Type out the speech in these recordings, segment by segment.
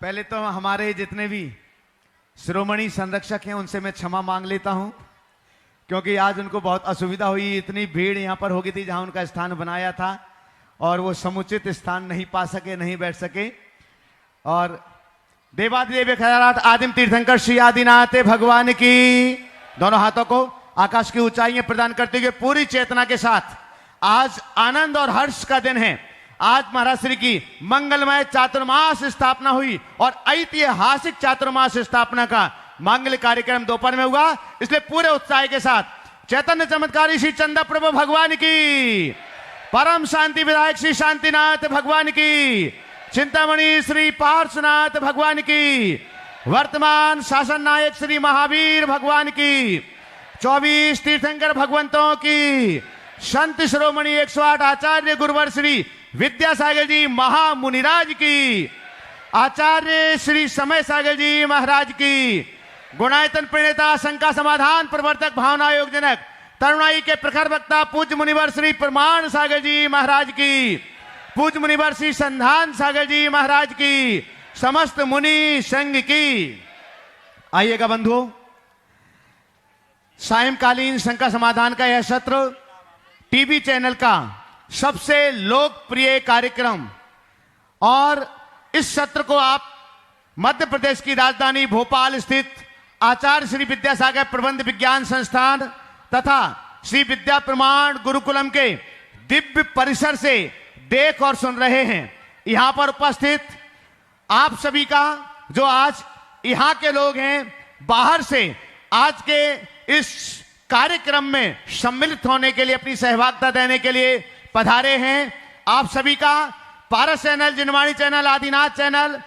पहले तो हमारे जितने भी शिरोमणि संरक्षक हैं उनसे मैं क्षमा मांग लेता हूं, क्योंकि आज उनको बहुत असुविधा हुई। इतनी भीड़ यहां पर हो गई थी जहां उनका स्थान बनाया था और वो समुचित स्थान नहीं पा सके, नहीं बैठ सके। और देवादिदेव खैराट आदिम तीर्थंकर श्री आदिनाथ भगवान की दोनों हाथों को आकाश की ऊंचाइयां प्रदान करते हुए पूरी चेतना के साथ आज आनंद और हर्ष का दिन है। आज महाराज श्री की मंगलमय चातुर्मास स्थापना हुई और ऐतिहासिक चातुर्मास स्थापना का मांगलिक कार्यक्रम दोपहर में हुआ, इसलिए पूरे उत्साह के साथ चैतन्य चमत्कारी श्री चंदा प्रभु भगवान की, परम शांति विधायक श्री शांतिनाथ भगवान की, चिंतामणि श्री पार्श्वनाथ भगवान की, वर्तमान शासन नायक श्री महावीर भगवान की, 24 तीर्थंकर भगवंतों की, संत शिरोमणि 108 आचार्य गुरुवर श्री विद्यासागर जी महामुनिराज की, आचार्य श्री समय सागर जी महाराज की, गुणायतन प्रणेता शंका समाधान प्रवर्तक भावना योग जनक तरुणाई के प्रखर वक्ता पूज्य मुनिवर श्री प्रमाण सागर जी महाराज की, पूज्य मुनिवर श्री संधान सागर जी महाराज की, समस्त मुनि संघ की। आइएगा बंधुओं, सायंकालीन शंका समाधान का यह सत्र टीवी चैनल का सबसे लोकप्रिय कार्यक्रम, और इस सत्र को आप मध्य प्रदेश की राजधानी भोपाल स्थित आचार्य श्री विद्यासागर प्रबंध विज्ञान संस्थान तथा श्री विद्या प्रमाण गुरुकुलम के दिव्य परिसर से देख और सुन रहे हैं। यहां पर उपस्थित आप सभी का, जो आज यहां के लोग हैं, बाहर से आज के इस कार्यक्रम में सम्मिलित होने के लिए, अपनी सहभागिता देने के लिए पधारे हैं, आप सभी का पारस चैनल, जिनवाणी चैनल, आदिनाथ चैनल,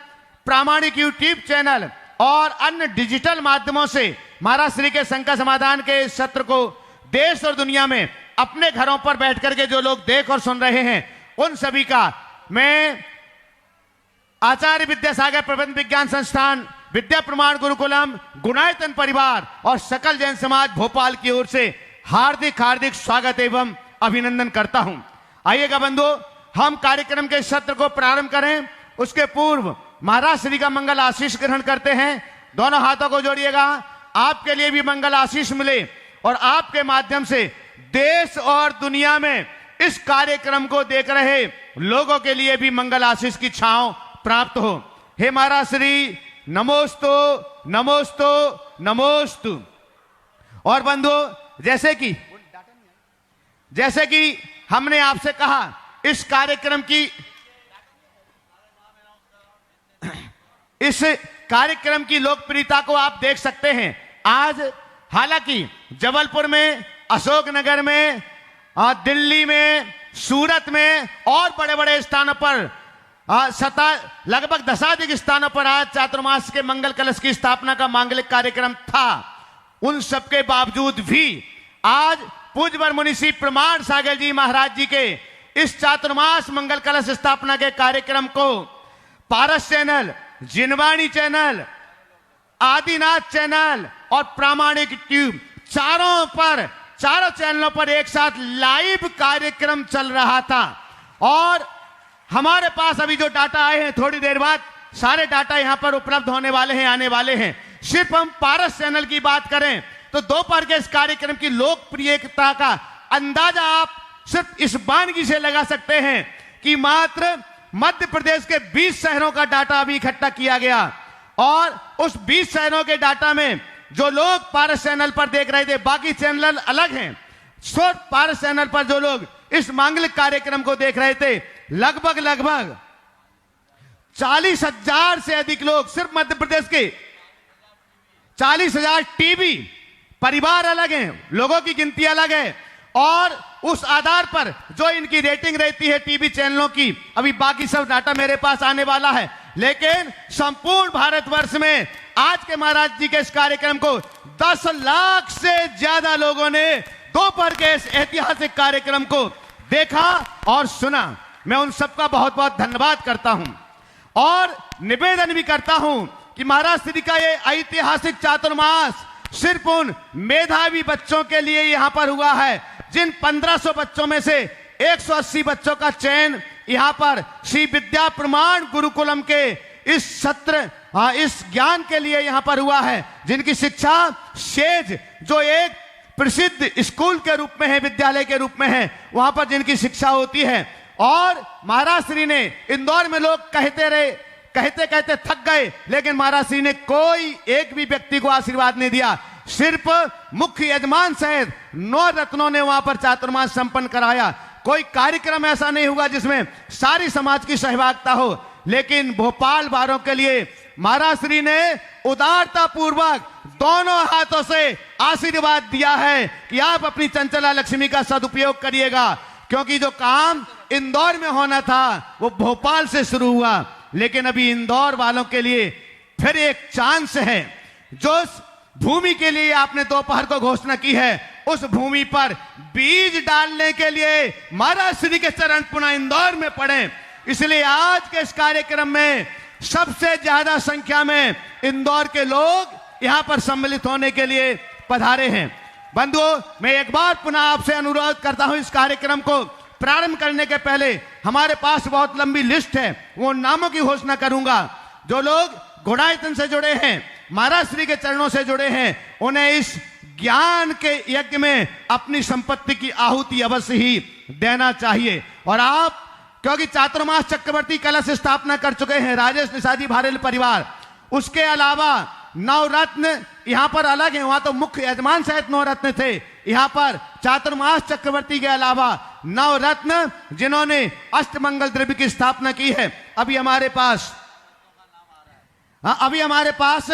प्रामाणिक यूट्यूब चैनल और अन्य डिजिटल माध्यमों से महाराज श्री के शंका समाधान के सत्र को देश और दुनिया में अपने घरों पर बैठ करके जो लोग देख और सुन रहे हैं, उन सभी का मैं आचार्य विद्यासागर प्रबंध विज्ञान संस्थान, विद्या प्रमाण गुरुकुलम, गुणायतन परिवार और सकल जैन समाज भोपाल की ओर से हार्दिक हार्दिक स्वागत एवं अभिनंदन करता हूं। आइएगा बंधुओं, हम कार्यक्रम के सत्र को प्रारंभ करें। उसके पूर्व महाराज श्री का मंगल आशीष ग्रहण करते हैं। दोनों हाथों को जोड़िएगा, आपके लिए भी मंगल आशीष मिले और आपके माध्यम से देश और दुनिया में इस कार्यक्रम को देख रहे लोगों के लिए भी मंगल आशीष की छांव प्राप्त हो। हे महाराज श्री, नमोस्तु नमोस्तु नमोस्तु। और बंधुओं, जैसे कि हमने आपसे कहा, इस कार्यक्रम की लोकप्रियता को आप देख सकते हैं। आज हालांकि जबलपुर में, अशोकनगर में, दिल्ली में, सूरत में और बड़े बड़े स्थानों पर लगभग 10 स्थानों पर आज चातुर्मास के मंगल कलश की स्थापना का मांगलिक कार्यक्रम था। उन सबके बावजूद भी आज पूज्य मुनि श्री प्रमाण सागर जी महाराज जी के इस चातुर्मास मंगल कलश स्थापना के कार्यक्रम को पारस चैनल, जिनवाणी चैनल, आदिनाथ चैनल और प्रामाणिक ट्यूब, चारों चैनलों पर एक साथ लाइव कार्यक्रम चल रहा था। और हमारे पास अभी जो डाटा आए हैं, थोड़ी देर बाद सारे डाटा यहां पर उपलब्ध होने वाले हैं, आने वाले हैं। सिर्फ हम पारस चैनल की बात करें तो दोपहर के इस कार्यक्रम की लोकप्रियता का अंदाजा आप सिर्फ इस वानगी से लगा सकते हैं कि मात्र मध्य प्रदेश के 20 शहरों का डाटा अभी इकट्ठा किया गया, और उस 20 शहरों के डाटा में जो लोग पारस चैनल पर देख रहे थे, बाकी चैनल अलग हैं, सिर्फ पारस चैनल पर जो लोग इस मांगलिक कार्यक्रम को देख रहे थे, लगभग 40,000 से अधिक लोग, सिर्फ मध्य प्रदेश के 40,000 टीवी परिवार अलग हैं, लोगों की गिनती अलग है, और उस आधार पर जो इनकी रेटिंग रहती है टीवी चैनलों की, अभी बाकी सब डाटा मेरे पास आने वाला है, लेकिन संपूर्ण भारतवर्ष में आज के महाराज जी के इस कार्यक्रम को 10 लाख से ज्यादा लोगों ने दोपहर के इस ऐतिहासिक कार्यक्रम को देखा और सुना। मैं उन सबका बहुत बहुत धन्यवाद करता हूं और निवेदन भी करता हूं कि महाराज श्री का ये ऐतिहासिक चातुर्मास सिर्फ उन मेधावी बच्चों के लिए यहां पर हुआ है, जिन 1500 बच्चों में से 180 बच्चों का चयन यहां पर श्री विद्या प्रमाण गुरुकुलम के इस सत्र इस ज्ञान के लिए यहां पर हुआ है, जिनकी शिक्षा शेज जो एक प्रसिद्ध स्कूल के रूप में है, विद्यालय के रूप में है, वहां पर जिनकी शिक्षा होती है। और महाराज श्री ने इंदौर में लोग कहते कहते थक गए, लेकिन महाराज श्री ने कोई एक भी व्यक्ति को आशीर्वाद नहीं दिया। सिर्फ मुख्य यजमान सहित 9 रत्नों ने वहां पर चातुर्मास संपन्न कराया। कोई कार्यक्रम ऐसा नहीं हुआ जिसमें सारी समाज की सहभागिता हो, लेकिन भोपाल वालों के लिए महाराज श्री ने उदारता पूर्वक दोनों हाथों से आशीर्वाद दिया है कि आप अपनी चंचला लक्ष्मी का सदुपयोग करिएगा, क्योंकि जो काम इंदौर में होना था वो भोपाल से शुरू हुआ। लेकिन अभी इंदौर वालों के लिए फिर एक चांस है। जो भूमि के लिए आपने दोपहर को घोषणा की है, उस भूमि पर बीज डालने के लिए महाराज श्री के चरण पुनः इंदौर में पड़े। इसलिए आज के इस कार्यक्रम में सबसे ज्यादा संख्या में इंदौर के लोग यहां पर सम्मिलित होने के लिए पधारे हैं। बंधुओं, मैं एक बार पुनः आपसे अनुरोध करता हूं, इस कार्यक्रम को प्रारंभ करने के पहले हमारे पास बहुत लंबी लिस्ट है, वो नामों की घोषणा करूंगा। जो लोग घोड़ायतन से जुड़े हैं, महाराज श्री के चरणों से जुड़े हैं, उन्हें इस ज्ञान के यज्ञ में अपनी संपत्ति की आहुति अवश्य ही देना चाहिए। और आप, क्योंकि चातुर्मास चक्रवर्ती कलश स्थापना कर चुके हैं राजेश निषादी भारेल परिवार, उसके अलावा 9 रत्न यहां पर अलग है। वहां तो मुख्य यजमान सहित 9 रत्न थे, यहां पर चातुर्मास चक्रवर्ती के अलावा 9 रत्न जिन्होंने अष्टमंगल द्रव्य की स्थापना की है। अभी हमारे पास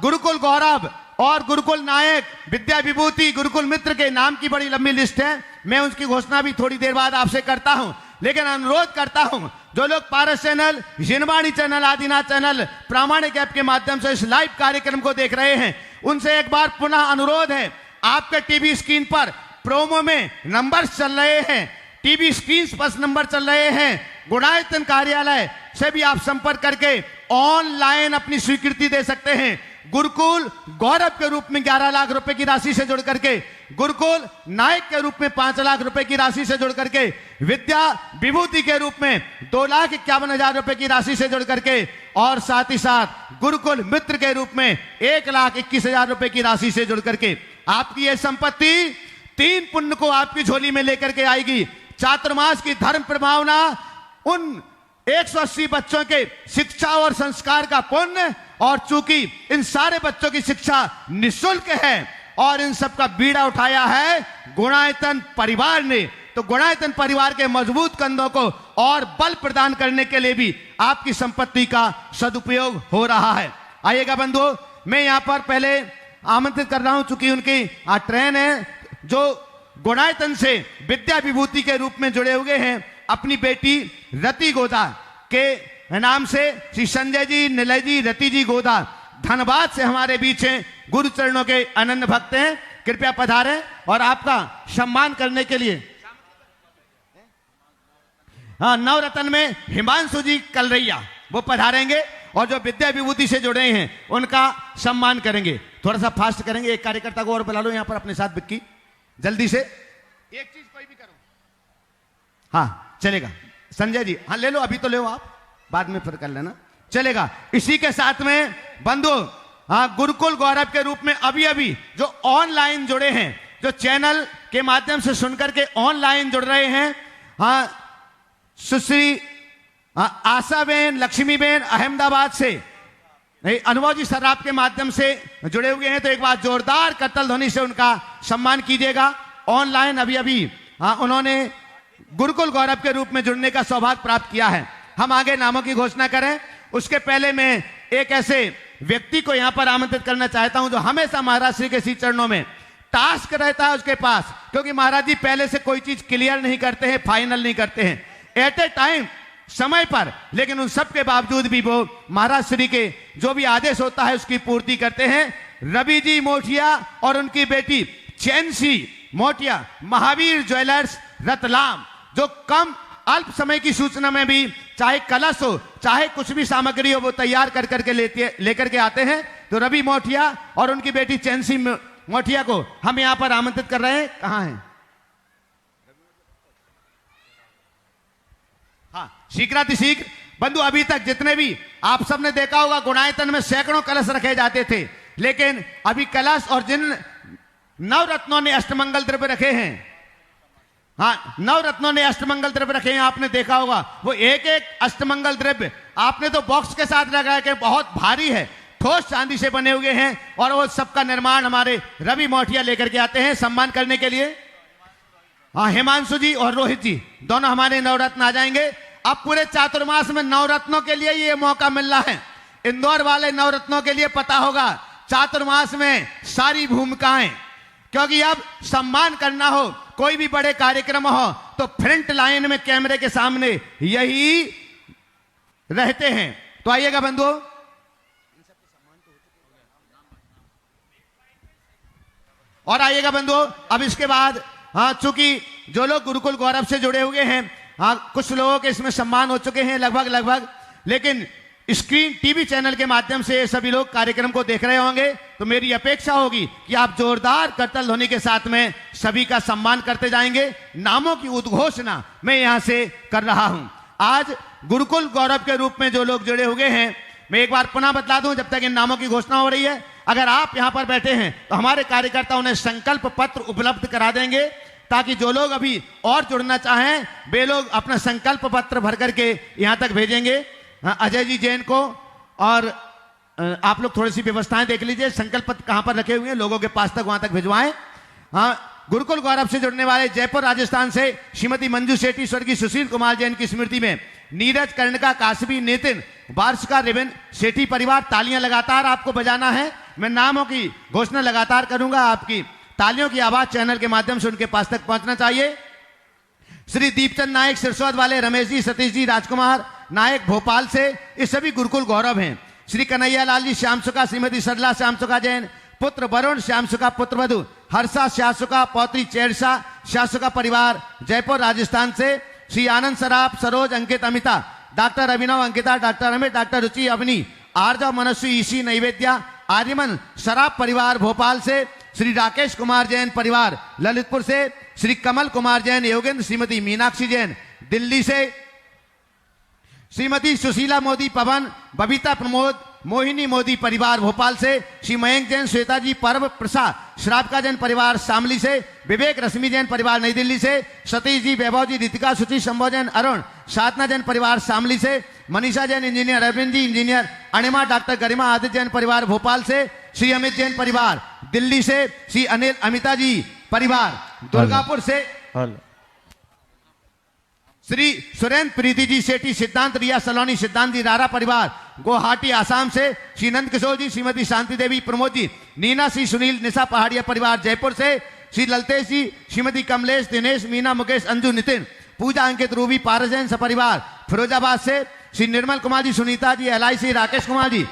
गुरुकुल गौरव और गुरुकुल नायक, विद्या विभूति, गुरुकुल मित्र के नाम की बड़ी लंबी लिस्ट है। मैं उसकी घोषणा भी थोड़ी देर बाद आपसे करता हूं, लेकिन अनुरोध करता हूं जो लोग पारस चैनल, जिनवाणी चैनल, आदिनाथ चैनल, प्रामाणिक ऐप के माध्यम से इस लाइव कार्यक्रम को देख रहे हैं, उनसे एक बार पुनः अनुरोध है, आपके टीवी स्क्रीन पर प्रोमो में नंबर चल रहे हैं, टीवी स्क्रीन पर नंबर चल रहे हैं। गुणायतन कार्यालय से भी आप संपर्क करके ऑनलाइन अपनी स्वीकृति दे सकते हैं। गुरुकुल गौरव के रूप में 11 लाख रुपए की राशि से जुड़ करके, गुरुकुल नायक के रूप में 5 लाख रुपए की राशि से जुड़ करके, विद्या विभूति के रूप में 2,51,000 रुपए की राशि से जुड़ करके, और साथ ही साथ गुरुकुल मित्र के रूप में 1,21,000 रुपए की राशि से जुड़ करके आपकी यह संपत्ति 3 पुण्य को आपकी झोली में लेकर के आएगी। चातुर्मास की धर्म प्रभावना, उन 180 बच्चों के शिक्षा और संस्कार का पुण्य, और चूंकि इन सारे बच्चों की शिक्षा निःशुल्क है और इन सब का बीड़ा उठाया है गुणायतन परिवार ने, तो गुणायतन परिवार के मजबूत कंधों को और बल प्रदान करने के लिए भी आपकी संपत्ति का सदुपयोग हो रहा है। आइएगा बंधुओं, मैं यहां पर पहले आमंत्रित कर रहा हूं, चूंकि उनकी ट्रेन है, जो गुणायतन से विद्या विभूति के रूप में जुड़े हुए हैं, अपनी बेटी रति गोदा के नाम से श्री संजय जी, निलय जी, रति जी गोदा धनबाद से हमारे बीच हैं। गुरु चरणों के अनन्य भक्त हैं, कृपया पधारें और आपका सम्मान करने के लिए। हाँ, नवरत्न में हिमांशु जी कलरैया वो पधारेंगे और जो विद्या विभूति से जुड़े हैं उनका सम्मान करेंगे। थोड़ा सा फास्ट करेंगे, एक कार्यकर्ता को और बुला लो यहां पर अपने साथ, विक्की जल्दी से एक चीज कोई भी करो। हाँ चलेगा, संजय जी हाँ ले लो, अभी तो ले लो आप, बाद में फिर कर लेना, चलेगा। इसी के साथ में बंधु, हाँ, गुरुकुल गौरव के रूप में अभी जो ऑनलाइन जुड़े हैं, जो चैनल के माध्यम से सुनकर के ऑनलाइन जुड़ रहे हैं, हाँ, सुश्री आशा बेन, लक्ष्मी बेन अहमदाबाद से, अनुभव जी सराफ के माध्यम से जुड़े हुए हैं, तो एक बार जोरदार करतल ध्वनि से उनका सम्मान कीजिएगा। ऑनलाइन अभी हाँ उन्होंने गुरुकुल गौरव के रूप में जुड़ने का सौभाग्य प्राप्त किया है। हम आगे नामों की घोषणा करें, उसके पहले मैं एक ऐसे व्यक्ति को यहां पर आमंत्रित करना चाहता हूं जो हमेशा महाराज श्री के श्री चरणों में टास्क रहता है उसके पास, क्योंकि महाराज जी पहले से कोई चीज क्लियर नहीं करते हैं, फाइनल नहीं करते हैं एट ए टाइम, समय पर, लेकिन उन सब के बावजूद भी वो महाराज श्री के जो भी आदेश होता है उसकी पूर्ति करते हैं। रवि जी मोटिया और उनकी बेटी चैनसी मोटिया, महावीर ज्वेलर्स रतलाम, जो कम अल्प समय की सूचना में भी चाहे कलश हो चाहे कुछ भी सामग्री हो वो तैयार कर करके लेकर के आते हैं। तो रवि मोटिया और उनकी बेटी चैनसी मोटिया को हम यहां पर आमंत्रित कर रहे हैं। कहां हैं? हाँ, शीघ्रातिशीघ्र बंधु अभी तक जितने भी आप सबने देखा होगा गुणायतन में सैकड़ों कलश रखे जाते थे, लेकिन अभी कलश और जिन नवरत्नों ने अष्टमंगल द्रव्य रखे हैं, हाँ नवरत्नों ने अष्टमंगल द्रव्य रखे हैं, आपने देखा होगा वो एक एक अष्टमंगल द्रव्य आपने तो बॉक्स के साथ लगाया कि बहुत भारी है, ठोस चांदी से बने हुए हैं और वो सबका निर्माण हमारे रवि मोठिया लेकर के आते हैं सम्मान करने के लिए। हाँ हिमांशु जी और रोहित जी दोनों हमारे नवरत्न आ जाएंगे। अब पूरे चातुर्मास में नवरत्नों के लिए ये मौका मिल रहा है। इंदौर वाले नवरत्नों के लिए पता होगा चातुर्मास में सारी भूमिकाएं, क्योंकि अब सम्मान करना हो कोई भी बड़े कार्यक्रम हो तो फ्रंट लाइन में कैमरे के सामने यही रहते हैं। तो आइएगा बंधुओं, और आइएगा बंधुओं। अब इसके बाद हाँ चूंकि जो लोग गुरुकुल गौरव से जुड़े हुए हैं, हाँ कुछ लोगों के इसमें सम्मान हो चुके हैं लगभग, लेकिन स्क्रीन टीवी चैनल के माध्यम से सभी लोग कार्यक्रम को देख रहे होंगे, तो मेरी अपेक्षा होगी कि आप जोरदार करतल ध्वनि के साथ में सभी का सम्मान करते जाएंगे। नामों की उद्घोषणा मैं यहां से कर रहा हूं। आज गुरुकुल गौरव के रूप में जो लोग जुड़े हुए हैं, मैं एक बार पुनः बतला दूं जब तक इन नामों की घोषणा हो रही है। अगर आप यहां पर बैठे हैं तो हमारे कार्यकर्ता उन्हें संकल्प पत्र उपलब्ध करा देंगे, ताकि जो लोग अभी और जुड़ना चाहें वे लोग अपना संकल्प पत्र भर करके यहां तक भेजेंगे। अजय जी जैन को, और आप लोग थोड़ी सी व्यवस्थाएं देख लीजिए, संकल्प पत्र कहां पर रखे हुए हैं लोगों के पास तक वहां तक भिजवाएं। हाँ गुरुकुल गौरव से जुड़ने वाले जयपुर राजस्थान से श्रीमती मंजू सेठी स्वर्गीय सुशील कुमार जैन की स्मृति में नीरज कर्णिका कासबी नितिन वार्षिका रिबन सेठी परिवार, तालियां लगातार आपको बजाना है। मैं नामों की घोषणा लगातार करूंगा, आपकी तालियों की आवाज चैनल के माध्यम से उनके पास तक पहुंचना चाहिए। श्री दीपचंद नायक सिरसौद वाले, रमेश जी, सतीश जी, राजकुमार नायक भोपाल से, ये सभी गुरुकुल गौरव हैं। श्री कन्हैया लाल जी श्यामसुका, श्रीमती सरला श्यामसुका जैन, पुत्र वरुण श्यामसुका, पुत्र वधु हर्षा श्यामसुका, पौत्री चेरसा श्यामसुका परिवार जयपुर राजस्थान से। श्री आनंद सराफ, सरोज, अंकित, अमिता, डॉक्टर अभिनव, अंकिता, डॉक्टर अमित, डॉक्टर रुचि, अवनी, आर्जव, मनस्वी, ईशी, नैवेद्या, आर्यमन सराफ परिवार भोपाल से। श्री राकेश कुमार जैन परिवार ललितपुर से। श्री कमल कुमार जैन योगेंद्र, श्रीमती मीनाक्षी जैन दिल्ली से। श्रीमती सुशीला मोदी पवन, बबीता प्रमोद, मोहिनी मोदी परिवार भोपाल से। श्री मयंक जैन, श्वेता जी, पर्व प्रसाद, श्रावका जैन परिवार शामली से। विवेक रश्मि जैन परिवार नई दिल्ली से। सतीश जी, वैभव जी, रितिका, सुचि, शंभो जैन, अरुण, साधना जैन परिवार शामली से। मनीषा जैन इंजीनियर, अरविंद जी इंजीनियर, अणिमा, डॉक्टर गरिमा आदित्य जैन परिवार भोपाल से। श्री अमित जैन परिवार दिल्ली से। श्री अनिल अमिता जी परिवार दुर्गापुर से। श्री सुरेंद्र प्रीति जी सेठी, सिद्धांत रिया सलोनी, सिद्धांत जी रारा परिवार गुवाहाटी आसाम से। श्री नंद किशोर जी, श्रीमती शांति देवी, प्रमोद जी, नीना, श्री सुनील, निशा पहाड़िया परिवार जयपुर से। श्री ललतेश जी, श्रीमती कमलेश, दिनेश, मीना, मुकेश, अंजू, नितिन, पूजा, अंकित, रूबी, पारजैन सपरिवार फिरोजाबाद से। श्री निर्मल कुमार जी, सुनीता जी, LIC, राकेश कुमार जी,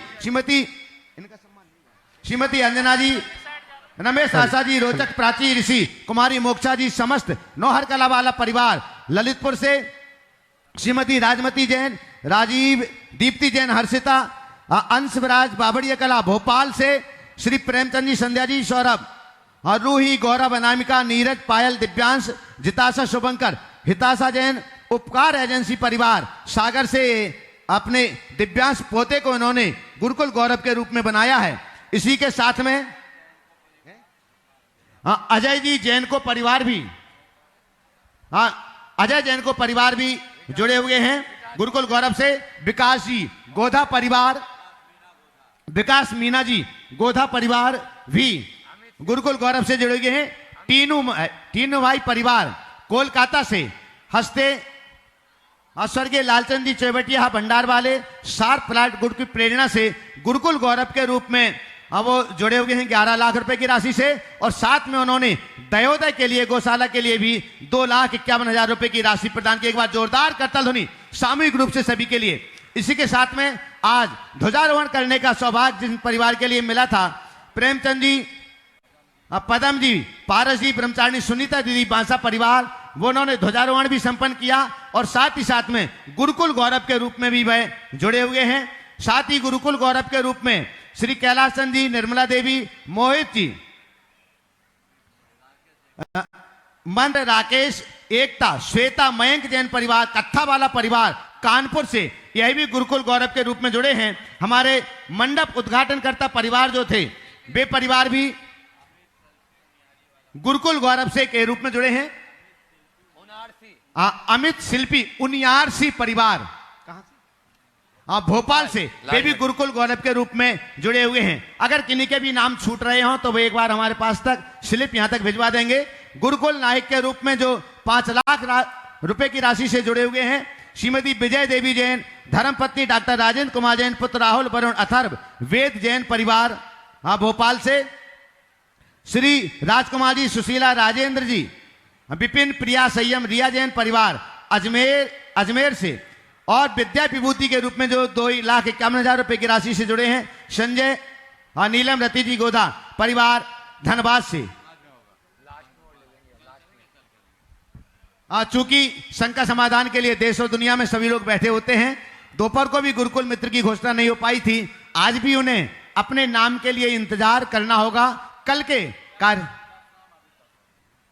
श्रीमती अंजना जी, रमेश आशा जी, रोचक, प्राची, ऋषि कुमारी, मोक्षा जी, समस्त नौहर कला वाला परिवार ललितपुर से। श्रीमती राजमती जैन, राजीव, दीप्ति जैन, हर्षिता, अंशराज, बाबड़िया कला भोपाल से। श्री प्रेमचंद जी, संध्या जी, सौरभ, रूही, गौरव, अनामिका, नीरज, पायल, दिव्यांश, जिताशा, शुभंकर, हिताशा जैन, उपकार एजेंसी परिवार सागर से अपने दिव्यांश पोते को इन्होंने गुरुकुल गौरव के रूप में बनाया है। इसी के साथ में अजय जी जैन को परिवार भी, अजय जैन को परिवार भी जुड़े हुए हैं गुरुकुल गौरव से। विकास जी गोधा परिवार, विकास मीना जी गोधा परिवार भी गुरुकुल गौरव से जुड़े हुए हैं। तीनू भाई परिवार कोलकाता से हंसते स्वर्गीय लालचंद जी चौबटिया भंडार वाले सार प्लाट गुड़ की प्रेरणा से गुरुकुल गौरव के रूप में अब वो जुड़े हुए हैं 11 लाख रुपए की राशि से। और साथ में उन्होंने दयोदय के लिए, गौशाला के लिए भी 2,51,000 रुपए की राशि प्रदान की। एक बार जोरदार करताल ध्वनि सामूहिक रूप से सभी के लिए। इसी के साथ में आज ध्वजारोहण करने का सौभाग्य जिन परिवार के लिए मिला था, प्रेमचंद जी, पदम जी, पारस जी, ब्रह्मचारिणी सुनीता दीदी बांसा परिवार, वो उन्होंने ध्वजारोहण भी संपन्न किया। और साथ ही साथ में गुरुकुल गौरव के रूप में भी वह जुड़े हुए हैं। साथ ही गुरुकुल गौरव के रूप में श्री कैलाश चंद जी, निर्मला देवी, मोहित जी, मंद, राकेश, एकता, श्वेता, मयंक जैन परिवार, कत्था वाला परिवार कानपुर से यह भी गुरुकुल गौरव के रूप में जुड़े हैं। हमारे मंडप उद्घाटनकर्ता परिवार जो थे, वे परिवार भी गुरुकुल गौरव से के रूप में जुड़े हैं। अमित शिल्पी उनियारसी परिवार कहां से? भोपाल से, वे भी गुरुकुल गौरव के रूप में जुड़े हुए हैं। अगर किन्हीं के भी नाम छूट रहे हो तो वे एक बार हमारे पास तक स्लिप यहां तक भिजवा देंगे। गुरुकुल नायक के रूप में जो 5 लाख रुपए की राशि से जुड़े हुए हैं, श्रीमती विजय देवी जैन, धर्मपत्नी डॉक्टर राजेंद्र कुमार जैन, पुत्र राहुल वरुण अथर्व, वेद जैन परिवार भोपाल से, श्री राजकुमार जी, सुशीला राजेंद्र जी, विपिन प्रिया संयम रिया जैन परिवार अजमेर से, और विद्या विभूति के रूप में जो 2,51,000 रुपए की राशि से जुड़े हैं, संजय नीलम रति जी गोदा परिवार धनबाद से। चूंकि शंका समाधान के लिए देश और दुनिया में सभी लोग बैठे होते हैं, दोपहर को भी गुरुकुल मित्र की घोषणा नहीं हो पाई थी। आज भी उन्हें अपने नाम के लिए इंतजार करना होगा कल के कार्य।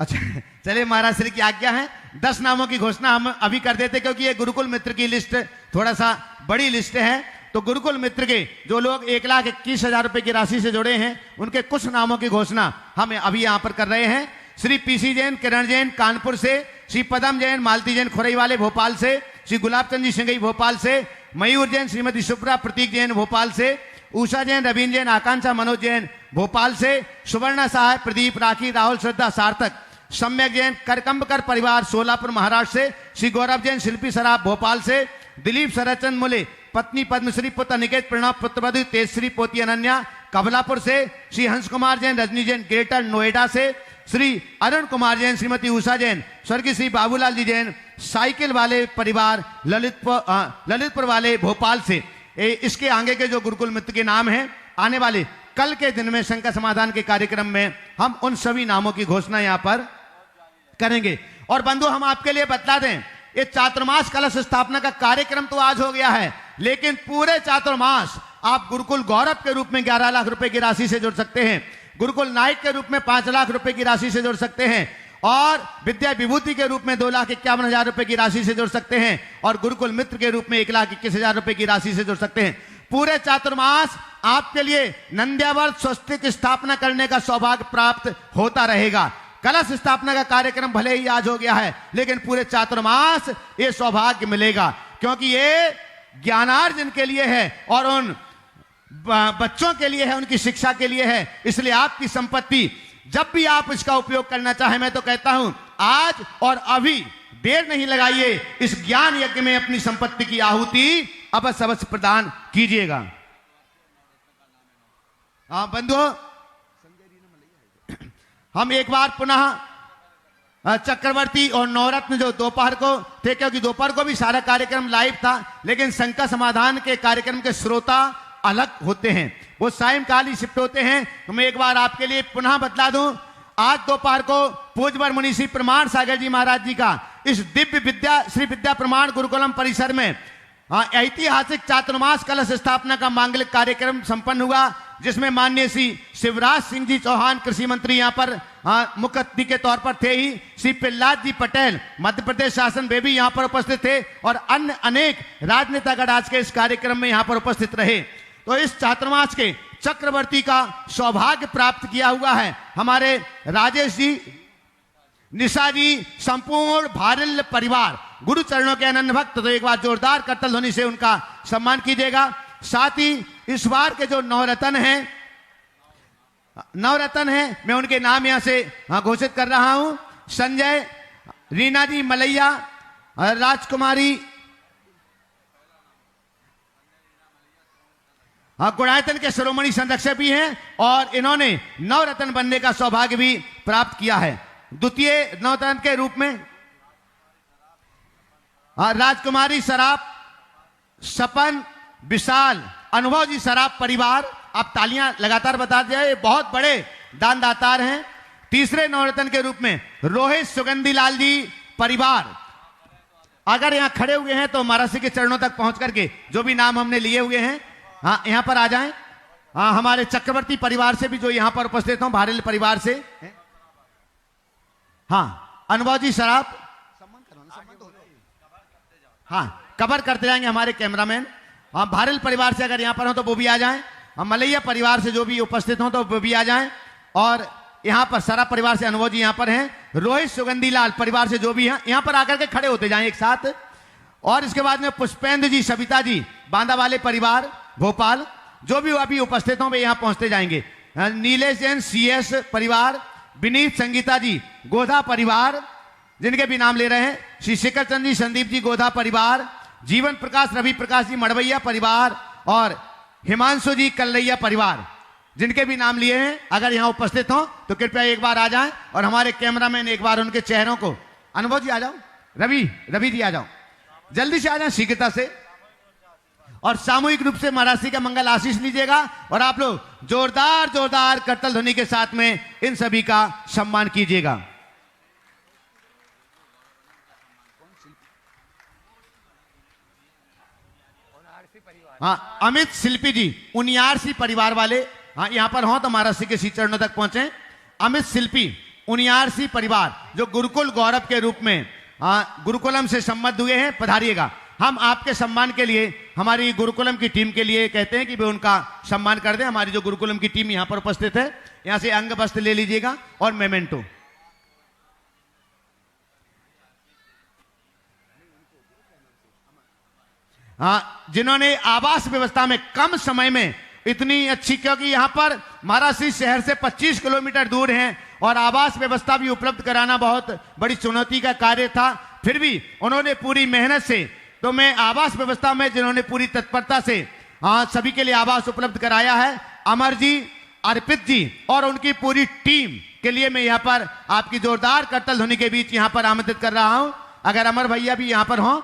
अच्छा चलिए, महाराज श्री की आज्ञा है। 10 नामों की घोषणा हम अभी कर देते, क्योंकि ये गुरुकुल मित्र की लिस्ट थोड़ा सा बड़ी लिस्ट है। तो गुरुकुल मित्र के जो लोग 1,21,000 रुपए की राशि से जुड़े हैं, उनके कुछ नामों की घोषणा हम अभी यहां पर कर रहे हैं। श्री पीसी जैन, किरण जैन कानपुर से, श्री पदम जैन, मालती जैन खुरई वाले भोपाल से, श्री गुलाबचंद जी सिंगई भोपाल से, मयूर जैन, श्रीमती शुभ्रा प्रतीक जैन भोपाल से, उषा जैन, रवीन जैन, आकांक्षा मनोज जैन भोपाल से, सुवर्णा सहाय, प्रदीप राखी, राहुल श्रद्धा सार्थक, सम्यक जैन करकंबकर परिवार सोलापुर महाराष्ट्र से, श्री गौरव जैन शिल्पी सराफ भोपाल से, दिलीप शरदचंद मुले पत्नी पद्मश्री पुत्र निकेत प्रणव पुत्रवधु तेजश्री पोती अनन्या कबलापुर से, श्री हंस कुमार जैन रजनी जैन ग्रेटर नोएडा से, श्री अरुण कुमार जैन, श्रीमती उषा जैन, स्वर्गीय श्री बाबूलाल जी जैन साइकिल वाले परिवार ललितपुर वाले भोपाल से। इसके आगे के जो गुरुकुल मित्र के नाम हैं, आने वाले कल के दिन में शंका समाधान के कार्यक्रम में हम उन सभी नामों की घोषणा यहां पर करेंगे। और बंधु, हम आपके लिए बतला दें, ये चातुर्मास कलश स्थापना का कार्यक्रम तो आज हो गया है, लेकिन पूरे चातुर्मास आप गुरुकुल गौरव के रूप में 11 लाख रुपए की राशि से जुड़ सकते हैं, गुरुकुल नायक के रूप में 5 लाख रुपए की राशि से जुड़ सकते हैं, और विद्या विभूति के रूप में 2,51,000 रुपए की राशि से जुड़ सकते हैं, और गुरुकुल मित्र के रूप में 1,21,000 रुपए की राशि से जुड़ सकते हैं। पूरे चातुर्मास आपके लिए नंद्यावर्त स्वस्तिक स्थापना करने का सौभाग्य प्राप्त होता रहेगा। कलश स्थापना का कार्यक्रम भले ही आज हो गया है, लेकिन पूरे चातुर्मास ये सौभाग्य मिलेगा, क्योंकि ये ज्ञानार्जन के लिए है और उन बच्चों के लिए है, उनकी शिक्षा के लिए है। इसलिए आपकी संपत्ति जब भी आप इसका उपयोग करना चाहें, मैं तो कहता हूं आज और अभी देर नहीं लगाइए, इस ज्ञान यज्ञ में अपनी संपत्ति की आहुति अवश्य अवश्य प्रदान कीजिएगा। बंधुओं, हम एक बार पुनः चक्रवर्ती और नवरत्न जो दोपहर को थे, क्योंकि दोपहर को भी सारा कार्यक्रम लाइव था, लेकिन शंका समाधान के कार्यक्रम के श्रोता अलग होते हैं, वो सायंकाल ही शिफ्ट होते हैं। तो मैं एक बार आपके लिए पुनः बतला दूं, आज दोपहर को पूज्यवर मुनि श्री प्रमाण सागर जी महाराज जी का इस दिव्य विद्या श्री विद्या प्रमाण गुरुकुलम परिसर में ऐतिहासिक चातुर्मास कलश स्थापना का मांगलिक कार्यक्रम संपन्न हुआ, जिसमें माननीय श्री शिवराज सिंह जी चौहान कृषि मंत्री यहां पर मुख्य अतिथि के तौर पर थे ही, श्री प्रहलाद जी पटेल मध्य प्रदेश शासन वे भी यहां पर उपस्थित थे, और अन्य अनेक राजनेतागण आज के इस कार्यक्रम में यहां पर उपस्थित रहे। तो इस चातुर्मास के चक्रवर्ती का सौभाग्य प्राप्त किया हुआ है हमारे राजेश जी, निशा जी, संपूर्ण भारिल परिवार गुरु चरणों के अनन्य भक्त। तो एक बार जोरदार करतल ध्वनि से उनका सम्मान कीजिएगा। साथ ही इस बार के जो नवरत्न हैं, मैं उनके नाम यहां से घोषित कर रहा हूं। संजय, रीना जी मलैया, राजकुमारी गुणायतन के शिरोमणि संरक्षक भी हैं, और इन्होंने नवरत्न बनने का सौभाग्य भी प्राप्त किया है। द्वितीय नवरत्न के रूप में राजकुमारी सराफ, सपन विशाल, अनुभव जी सराफ परिवार, आप तालियां लगातार बता दिए, बहुत बड़े दानदातार हैं। तीसरे नवरत्न के रूप में रोहित सुगंधी लाल जी परिवार, अगर यहां खड़े हुए हैं तो महाराज के चरणों तक पहुंच करके जो भी नाम हमने लिए हुए हैं यहां पर आ जाएं। हमारे चक्रवर्ती परिवार से भी जो यहां पर उपस्थित हों, भारेल परिवार से, अनुभव जी सराफ, कवर करते जाएंगे हमारे कैमरामैन। हम भारल परिवार से अगर यहाँ पर हो तो वो भी आ जाएं, हम मलैया परिवार से जो भी उपस्थित हों तो वो भी आ जाएं, और यहाँ पर सारा परिवार से अनुभव जी यहाँ पर हैं, रोहित सुगंधी लाल परिवार से जो भी हैं यहाँ पर आकर के खड़े होते जाएं एक साथ। और इसके बाद में पुष्पेंद्र जी, सविता जी, बांदा वाले परिवार भोपाल, जो भी अभी उपस्थित हों वे यहाँ पहुंचते जाएंगे। नीलेश जैन CS परिवार, विनीत संगीता जी गोधा परिवार, जिनके भी नाम ले रहे हैं, श्री शिखर चंद जी, संदीप जी गोधा परिवार, जीवन प्रकाश रवि प्रकाश जी मड़वैया परिवार, और हिमांशु जी कल्लैया परिवार, जिनके भी नाम लिए हैं अगर यहाँ उपस्थित हो तो कृपया एक बार आ जाएं और हमारे कैमरामैन एक बार उनके चेहरों को, अनुभव जी आ जाओ, रवि जी आ जाओ, जल्दी से आ जाएं शीघ्रता से, और सामूहिक रूप से महाराष्ट्र का मंगल आशीष लीजिएगा। और आप लोग जोरदार करतल ध्वनि के साथ में इन सभी का सम्मान कीजिएगा। हाँ, अमित शिल्पी जी उनियारसी परिवार वाले, हाँ यहाँ पर हो तो महाराष्ट्र के श्री चरणों तक पहुंचे। अमित शिल्पी उनियारसी परिवार जो गुरुकुल गौरव के रूप में गुरुकुलम से सम्बद्ध हुए हैं, पधारिएगा। हम आपके सम्मान के लिए हमारी गुरुकुलम की टीम के लिए कहते हैं कि वे उनका सम्मान कर दें। हमारी जो गुरुकुलम की टीम यहाँ पर उपस्थित है, यहाँ से अंग वस्त्र ले लीजिएगा और मेमेंटो। हाँ, जिन्होंने आवास व्यवस्था में कम समय में इतनी अच्छी, क्योंकि यहाँ पर महाराष्ट्र शहर से 25 किलोमीटर दूर हैं और आवास व्यवस्था भी उपलब्ध कराना बहुत बड़ी चुनौती का कार्य था, फिर भी उन्होंने पूरी मेहनत से, तो मैं आवास व्यवस्था में जिन्होंने पूरी तत्परता से सभी के लिए आवास उपलब्ध कराया है, अमर जी, अर्पित जी और उनकी पूरी टीम के लिए मैं यहाँ पर आपकी जोरदार करतल ध्वनि के बीच यहाँ पर आमंत्रित कर रहा हूं। अगर अमर भैया भी यहाँ पर हों,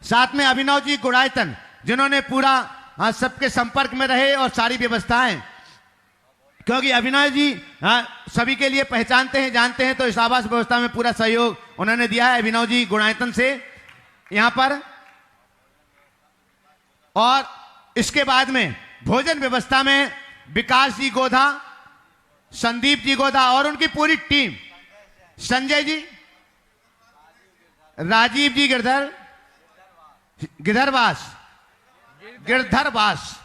साथ में अभिनव जी गुड़ायतन, जिन्होंने पूरा सबके संपर्क में रहे और सारी व्यवस्थाएं, क्योंकि अभिनव जी सभी के लिए पहचानते हैं, जानते हैं, तो इस आवास व्यवस्था में पूरा सहयोग उन्होंने दिया है। अभिनव जी गुणायतन से यहां पर, और इसके बाद में भोजन व्यवस्था में विकास जी गोधा, संदीप जी गोधा और उनकी पूरी टीम, संजय जी, राजीव जी गिरधरवास,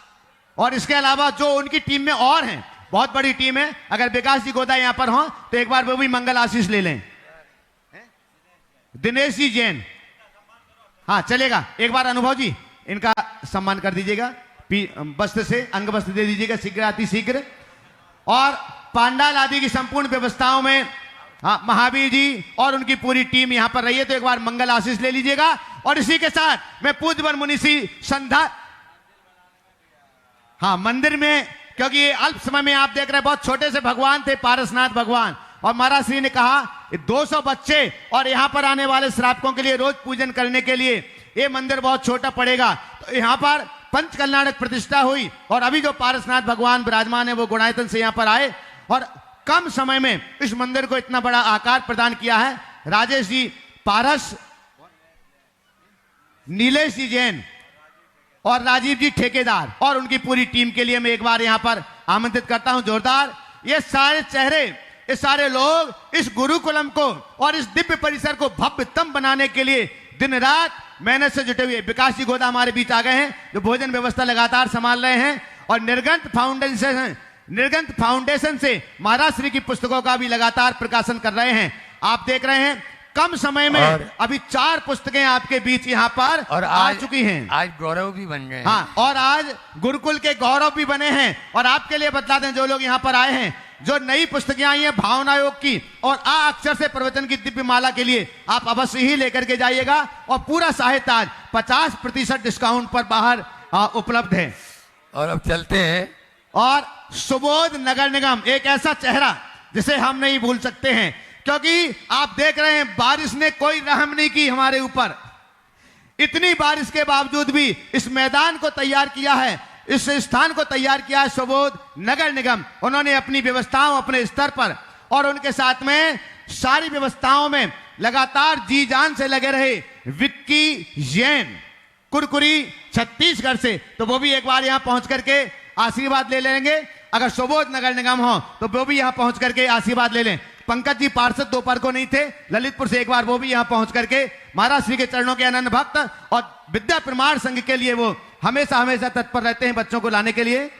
और इसके अलावा जो उनकी टीम में और हैं, बहुत बड़ी टीम है। अगर विकास जी गोदा यहां पर हो तो एक बार वो भी मंगल आशीष ले लें। दिनेश जी जैन, हाँ चलेगा, एक बार अनुभव जी इनका सम्मान कर दीजिएगा, वस्त्र से अंग वस्त्र दे दीजिएगा शीघ्र अति शीघ्र। और पांडाल आदि की संपूर्ण व्यवस्थाओं में महावीर जी और उनकी पूरी टीम यहां पर रही है, तो एक बार मंगल आशीष ले लीजिएगा। और इसी के साथ मैं पूज्य मुनिषी संध्या, हाँ मंदिर में, क्योंकि ये अल्प समय में आप देख रहे हैं बहुत छोटे से भगवान थे पारसनाथ भगवान, और महाराज श्री ने कहा 200 बच्चे और यहाँ पर आने वाले श्रावकों के लिए रोज पूजन करने के लिए ये मंदिर बहुत छोटा पड़ेगा, तो यहाँ पर पंच कल्याणक प्रतिष्ठा हुई। और अभी जो पारसनाथ भगवान विराजमान है वो गुणायतन से यहाँ पर आए और कम समय में इस मंदिर को इतना बड़ा आकार प्रदान किया है। राजेश जी पारस, नीलेश जी जैन और राजीव जी ठेकेदार और उनकी पूरी टीम के लिए मैं एक बार यहां पर आमंत्रित करता हूं जोरदार। ये सारे चेहरे, ये सारे लोग इस गुरुकुलम को और इस दिव्य परिसर को भव्यतम बनाने के लिए दिन रात मेहनत से जुटे हुए। विकास जी गोदा हमारे बीच आ गए हैं जो भोजन व्यवस्था लगातार संभाल रहे हैं, और निर्गंत फाउंडेशन से महाराज श्री की पुस्तकों का भी लगातार प्रकाशन कर रहे हैं। आप देख रहे हैं कम समय में अभी 4 पुस्तकें आपके बीच यहाँ पर और आ चुकी हैं। आज गौरव भी बन गए, हाँ, और आज गुरुकुल के गौरव भी बने हैं। और आपके लिए बतला दें, जो लोग यहाँ पर आए हैं, जो नई पुस्तकें आई हैं भावना योग की और आ अक्षर से प्रवचन की दिव्य माला के लिए आप अवश्य ही लेकर के जाइएगा। और पूरा साहित्य आज 50% डिस्काउंट पर बाहर उपलब्ध है। और अब चलते हैं, और सुबोध नगर निगम एक ऐसा चेहरा जिसे हम नहीं भूल सकते हैं, क्योंकि आप देख रहे हैं बारिश ने कोई रहम नहीं की हमारे ऊपर। इतनी बारिश के बावजूद भी इस मैदान को तैयार किया है, इस स्थान को तैयार किया है सुबोध नगर निगम। उन्होंने अपनी व्यवस्थाओं अपने स्तर पर और उनके साथ में सारी व्यवस्थाओं में लगातार जी जान से लगे रहे। विक्की जैन कुरकुरी छत्तीसगढ़ से, तो वो भी एक बार यहां पहुंच करके आशीर्वाद ले लेंगे। अगर सुबोध नगर निगम हो तो वो भी यहां पहुंच करके आशीर्वाद ले लें। पंकज जी पार्षद दोपहर को नहीं थे ललितपुर से, एक बार वो भी यहां पहुंच करके महाराज श्री के चरणों के अनन्य भक्त और विद्या प्रमाण संघ के लिए वो हमेशा हमेशा तत्पर रहते हैं बच्चों को लाने के लिए।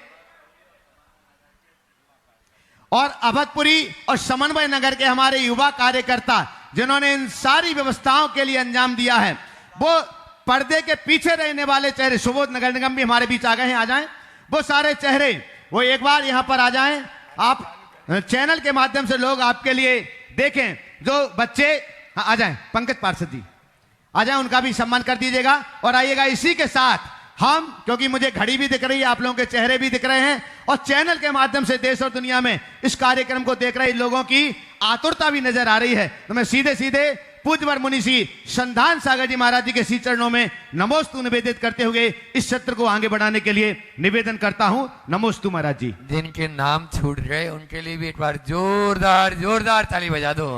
और अभदपुरी और समन्वय नगर के हमारे युवा कार्यकर्ता जिन्होंने इन सारी व्यवस्थाओं के लिए अंजाम दिया है, वो पर्दे के पीछे रहने वाले चेहरे, सुबोध नगर निगम भी हमारे बीच आ गए हैं, आ जाएं वो सारे चेहरे, वो एक बार यहां पर आ जाएं। आप चैनल के माध्यम से लोग आपके लिए देखें, जो बच्चे आ जाएं, पंकज पार्षद जी आ जाएं, उनका भी सम्मान कर दीजिएगा। और आइएगा इसी के साथ हम, क्योंकि मुझे घड़ी भी दिख रही है, आप लोगों के चेहरे भी दिख रहे हैं और चैनल के माध्यम से देश और दुनिया में इस कार्यक्रम को देख रहे लोगों की आतुरता भी नजर आ रही है। तो मैं सीधे सीधे पूज्यवर मुनिषी संधान सागर जी महाराज जी के श्री चरणों में नमोस्तु निवेदित करते हुए इस सत्र को आगे बढ़ाने के लिए निवेदन करता हूं। नमोस्तु महाराज जी। जिनके नाम छूट गए उनके लिए भी एक बार जोरदार जोरदार ताली बजा दो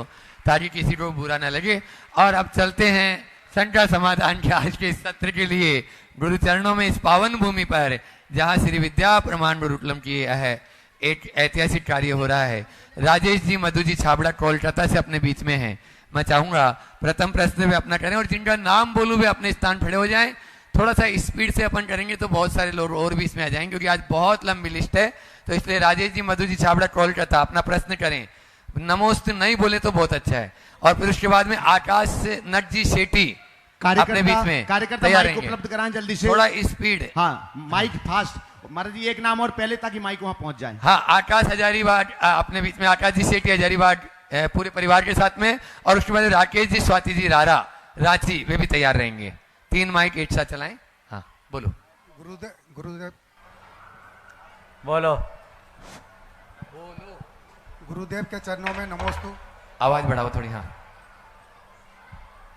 ताकि किसी को बुरा ना लगे। और अब चलते हैं शंका समाधान के आज के इस सत्र के लिए गुरु चरणों में, इस पावन भूमि पर जहां श्री विद्या प्रमाण गुरुकुलम की है एक ऐतिहासिक कार्य हो रहा है। राजेश जी मधु जी छाबड़ा कोलकाता से अपने बीच में हैं। मैं चाहूंगा प्रथम प्रश्न भी अपना करें और जिनका नाम बोलूं वे अपने स्थान खड़े हो जाएं। थोड़ा सा स्पीड से अपन करेंगे तो बहुत सारे लोग और भी इसमें आ जाएंगे, क्योंकि आज बहुत लंबी लिस्ट है। तो इसलिए राजेश जी मधु जी छाबड़ा कोलकाता अपना प्रश्न करें। नमोस्तु नहीं बोले तो बहुत अच्छा है। और फिर उसके बाद में आकाश नट जी शेट्टी अपने बीच में तैयार रहेंगे। उपलब्ध कराएं जल्दी से, थोड़ा स्पीड। हाँ माइक फास्ट महाराज जी, एक नाम और पहले ताकि माइक वहां पहुंच जाए। हाँ आकाश हजारीबाग अपने बीच में, आकाश जी शेट्टी हजारीबाग पूरे परिवार के साथ में। और उसके बाद राकेश जी स्वाति जी रारा रांची वे भी तैयार रहेंगे। 3 माइक एक साथ चलाएं। हाँ बोलो। गुरुदेव बोलो। गुरुदेव के चरणों में नमोस्तु। आवाज बढ़ाओ थोड़ी। हाँ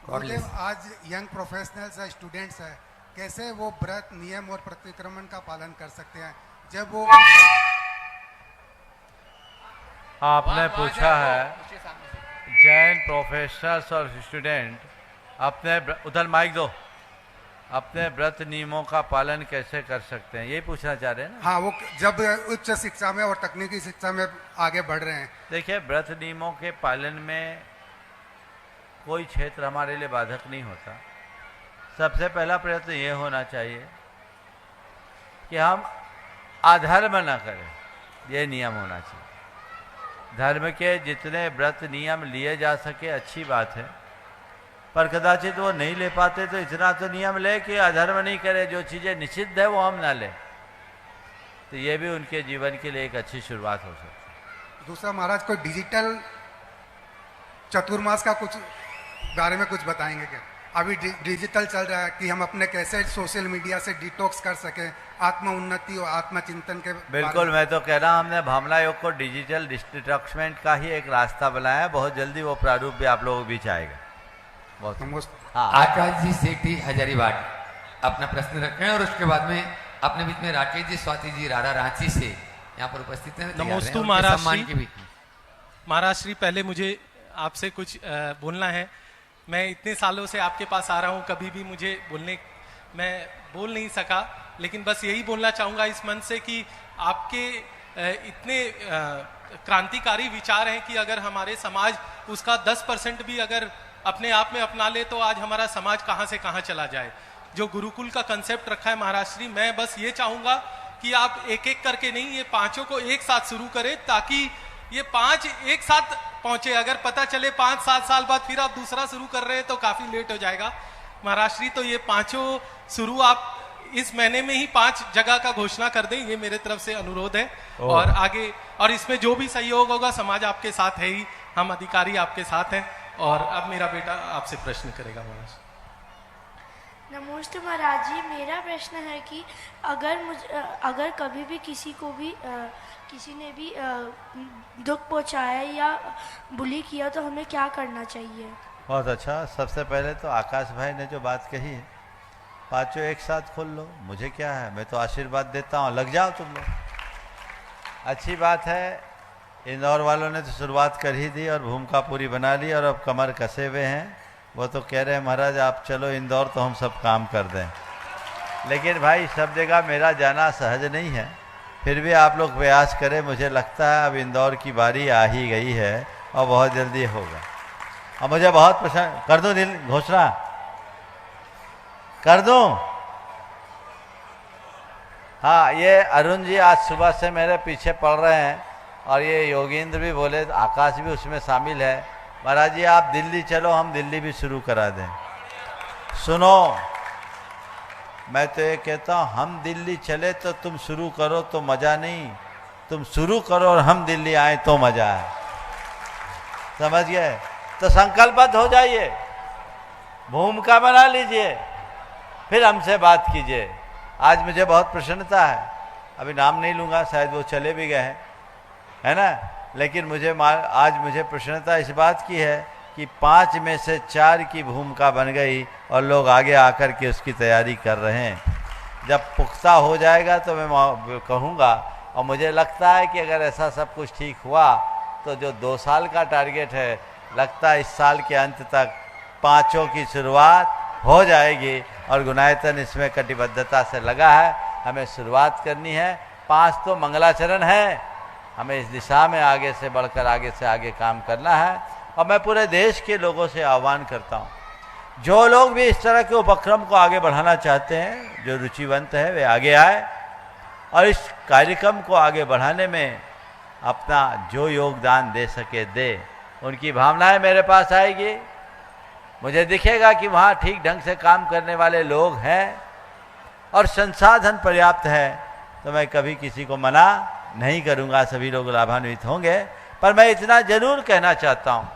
गुरुदेव, आज यंग प्रोफेशनल्स है, स्टूडेंट्स है, कैसे वो व्रत नियम और प्रतिक्रमण का पालन कर सकते हैं जब वो आपने पूछा है जैन प्रोफेशनल्स और स्टूडेंट अपने उधर माइक दो, अपने व्रत नियमों का पालन कैसे कर सकते हैं, ये पूछना चाह रहे हैं ना। हाँ, वो जब उच्च शिक्षा में और तकनीकी शिक्षा में आगे बढ़ रहे हैं। देखिए, व्रत नियमों के पालन में कोई क्षेत्र हमारे लिए बाधक नहीं होता। सबसे पहला प्रयत्न ये होना चाहिए कि हम अधर्म न करें, ये नियम होना चाहिए। धर्म के जितने व्रत नियम लिए जा सके अच्छी बात है, पर कदाचित वो नहीं ले पाते तो इतना तो नियम ले कि अधर्म नहीं करे, जो चीज़ें निषिद्ध है वो हम ना लें, तो ये भी उनके जीवन के लिए एक अच्छी शुरुआत हो सकती है। दूसरा महाराज, कोई डिजिटल चतुर्मास का कुछ बारे में कुछ बताएंगे क्या? अभी डिजिटल चल रहा है कि हम अपने कैसे सोशल मीडिया से डिटॉक्स कर सकें, आत्म उन्नति और आत्मचिंतन के। बिल्कुल, मैं तो कह रहा हूँ हमने भावना योग को डिजिटल डिटॉक्समेंट का ही एक रास्ता बनाया है। बहुत जल्दी वो प्रारूप भी आप लोगों के बीच आएगा। बहुत हाँ। आकाश जी सेठी हजारीबाग अपना प्रश्न रखें और उसके बाद में अपने बीच में राकेश जी स्वाति जी रारा रांची से यहाँ पर उपस्थित हैं। नमोस्तु महाराज श्री, पहले मुझे आपसे कुछ बोलना है। मैं इतने सालों से आपके पास आ रहा हूँ, कभी भी मुझे मैं बोल नहीं सका, लेकिन बस यही बोलना चाहूँगा इस मन से कि आपके इतने क्रांतिकारी विचार हैं कि अगर हमारे समाज उसका 10% भी अगर अपने आप में अपना ले तो आज हमारा समाज कहाँ से कहाँ चला जाए। जो गुरुकुल का कंसेप्ट रखा है महाराज श्री, मैं बस ये चाहूँगा कि आप एक एक करके नहीं, ये पांचों को एक साथ शुरू करें ताकि ये 5 एक साथ पहुंचे। अगर पता चले 5-7 साल बाद फिर आप दूसरा शुरू कर रहे हैं तो काफी लेट हो जाएगा महाराज श्री। तो ये पांचों शुरू आप इस महीने में ही 5 जगह का घोषणा कर दें, ये मेरे तरफ से अनुरोध है। और आगे और इसमें जो भी सहयोग होगा, समाज आपके साथ है ही, हम अधिकारी आपके साथ हैं। और अब मेरा बेटा आपसे प्रश्न करेगा महाराज। नमस्ते महाराज जी, मेरा प्रश्न है कि अगर कभी भी किसी ने भी दुख पहुंचाया या बुली किया तो हमें क्या करना चाहिए? बहुत अच्छा। सबसे पहले तो आकाश भाई ने जो बात कही है, पांचों एक साथ खोल लो, मुझे क्या है, मैं तो आशीर्वाद देता हूँ, लग जाओ तुम लोग। अच्छी बात है। इंदौर वालों ने तो शुरुआत कर ही दी और भूमिका पूरी बना ली और अब कमर कसे हुए हैं। वो तो कह रहे हैं महाराज आप चलो इंदौर तो हम सब काम कर दें, लेकिन भाई सब जगह मेरा जाना सहज नहीं है। फिर भी आप लोग प्रयास करें। मुझे लगता है अब इंदौर की बारी आ ही गई है और बहुत जल्दी होगा। और मुझे बहुत पसंद कर दूं दिल घोषणा कर दूं। हाँ, ये अरुण जी आज सुबह से मेरे पीछे पड़ रहे हैं और ये योगेंद्र भी बोले, आकाश भी उसमें शामिल है। महाराज जी आप दिल्ली चलो, हम दिल्ली भी शुरू करा दें। सुनो, मैं तो ये कहता हूँ हम दिल्ली चले तो तुम शुरू करो तो मज़ा नहीं, तुम शुरू करो और हम दिल्ली आए तो मज़ा है। समझ गए? तो संकल्पबद्ध हो जाइए, भूमिका बना लीजिए, फिर हमसे बात कीजिए। आज मुझे बहुत प्रसन्नता है, अभी नाम नहीं लूँगा, शायद वो चले भी गए हैं, है ना, लेकिन आज मुझे प्रसन्नता इस बात की है कि 5 में से 4 की भूमिका बन गई और लोग आगे आकर के उसकी तैयारी कर रहे हैं। जब पुख्ता हो जाएगा तो मैं कहूँगा, और मुझे लगता है कि अगर ऐसा सब कुछ ठीक हुआ तो जो 2 साल का टारगेट है, लगता है इस साल के अंत तक 5 की शुरुआत हो जाएगी और गुनायतन इसमें कटिबद्धता से लगा है। हमें शुरुआत करनी है, 5 तो मंगलाचरण है, हमें इस दिशा में आगे से बढ़कर आगे से आगे काम करना है। और मैं पूरे देश के लोगों से आह्वान करता हूँ, जो लोग भी इस तरह के उपक्रम को आगे बढ़ाना चाहते हैं, जो रुचिवंत है, वे आगे आए और इस कार्यक्रम को आगे बढ़ाने में अपना जो योगदान दे सके दे। उनकी भावनाएं मेरे पास आएगी, मुझे दिखेगा कि वहाँ ठीक ढंग से काम करने वाले लोग हैं और संसाधन पर्याप्त है, तो मैं कभी किसी को मना नहीं करूँगा, सभी लोग लाभान्वित होंगे। पर मैं इतना जरूर कहना चाहता हूँ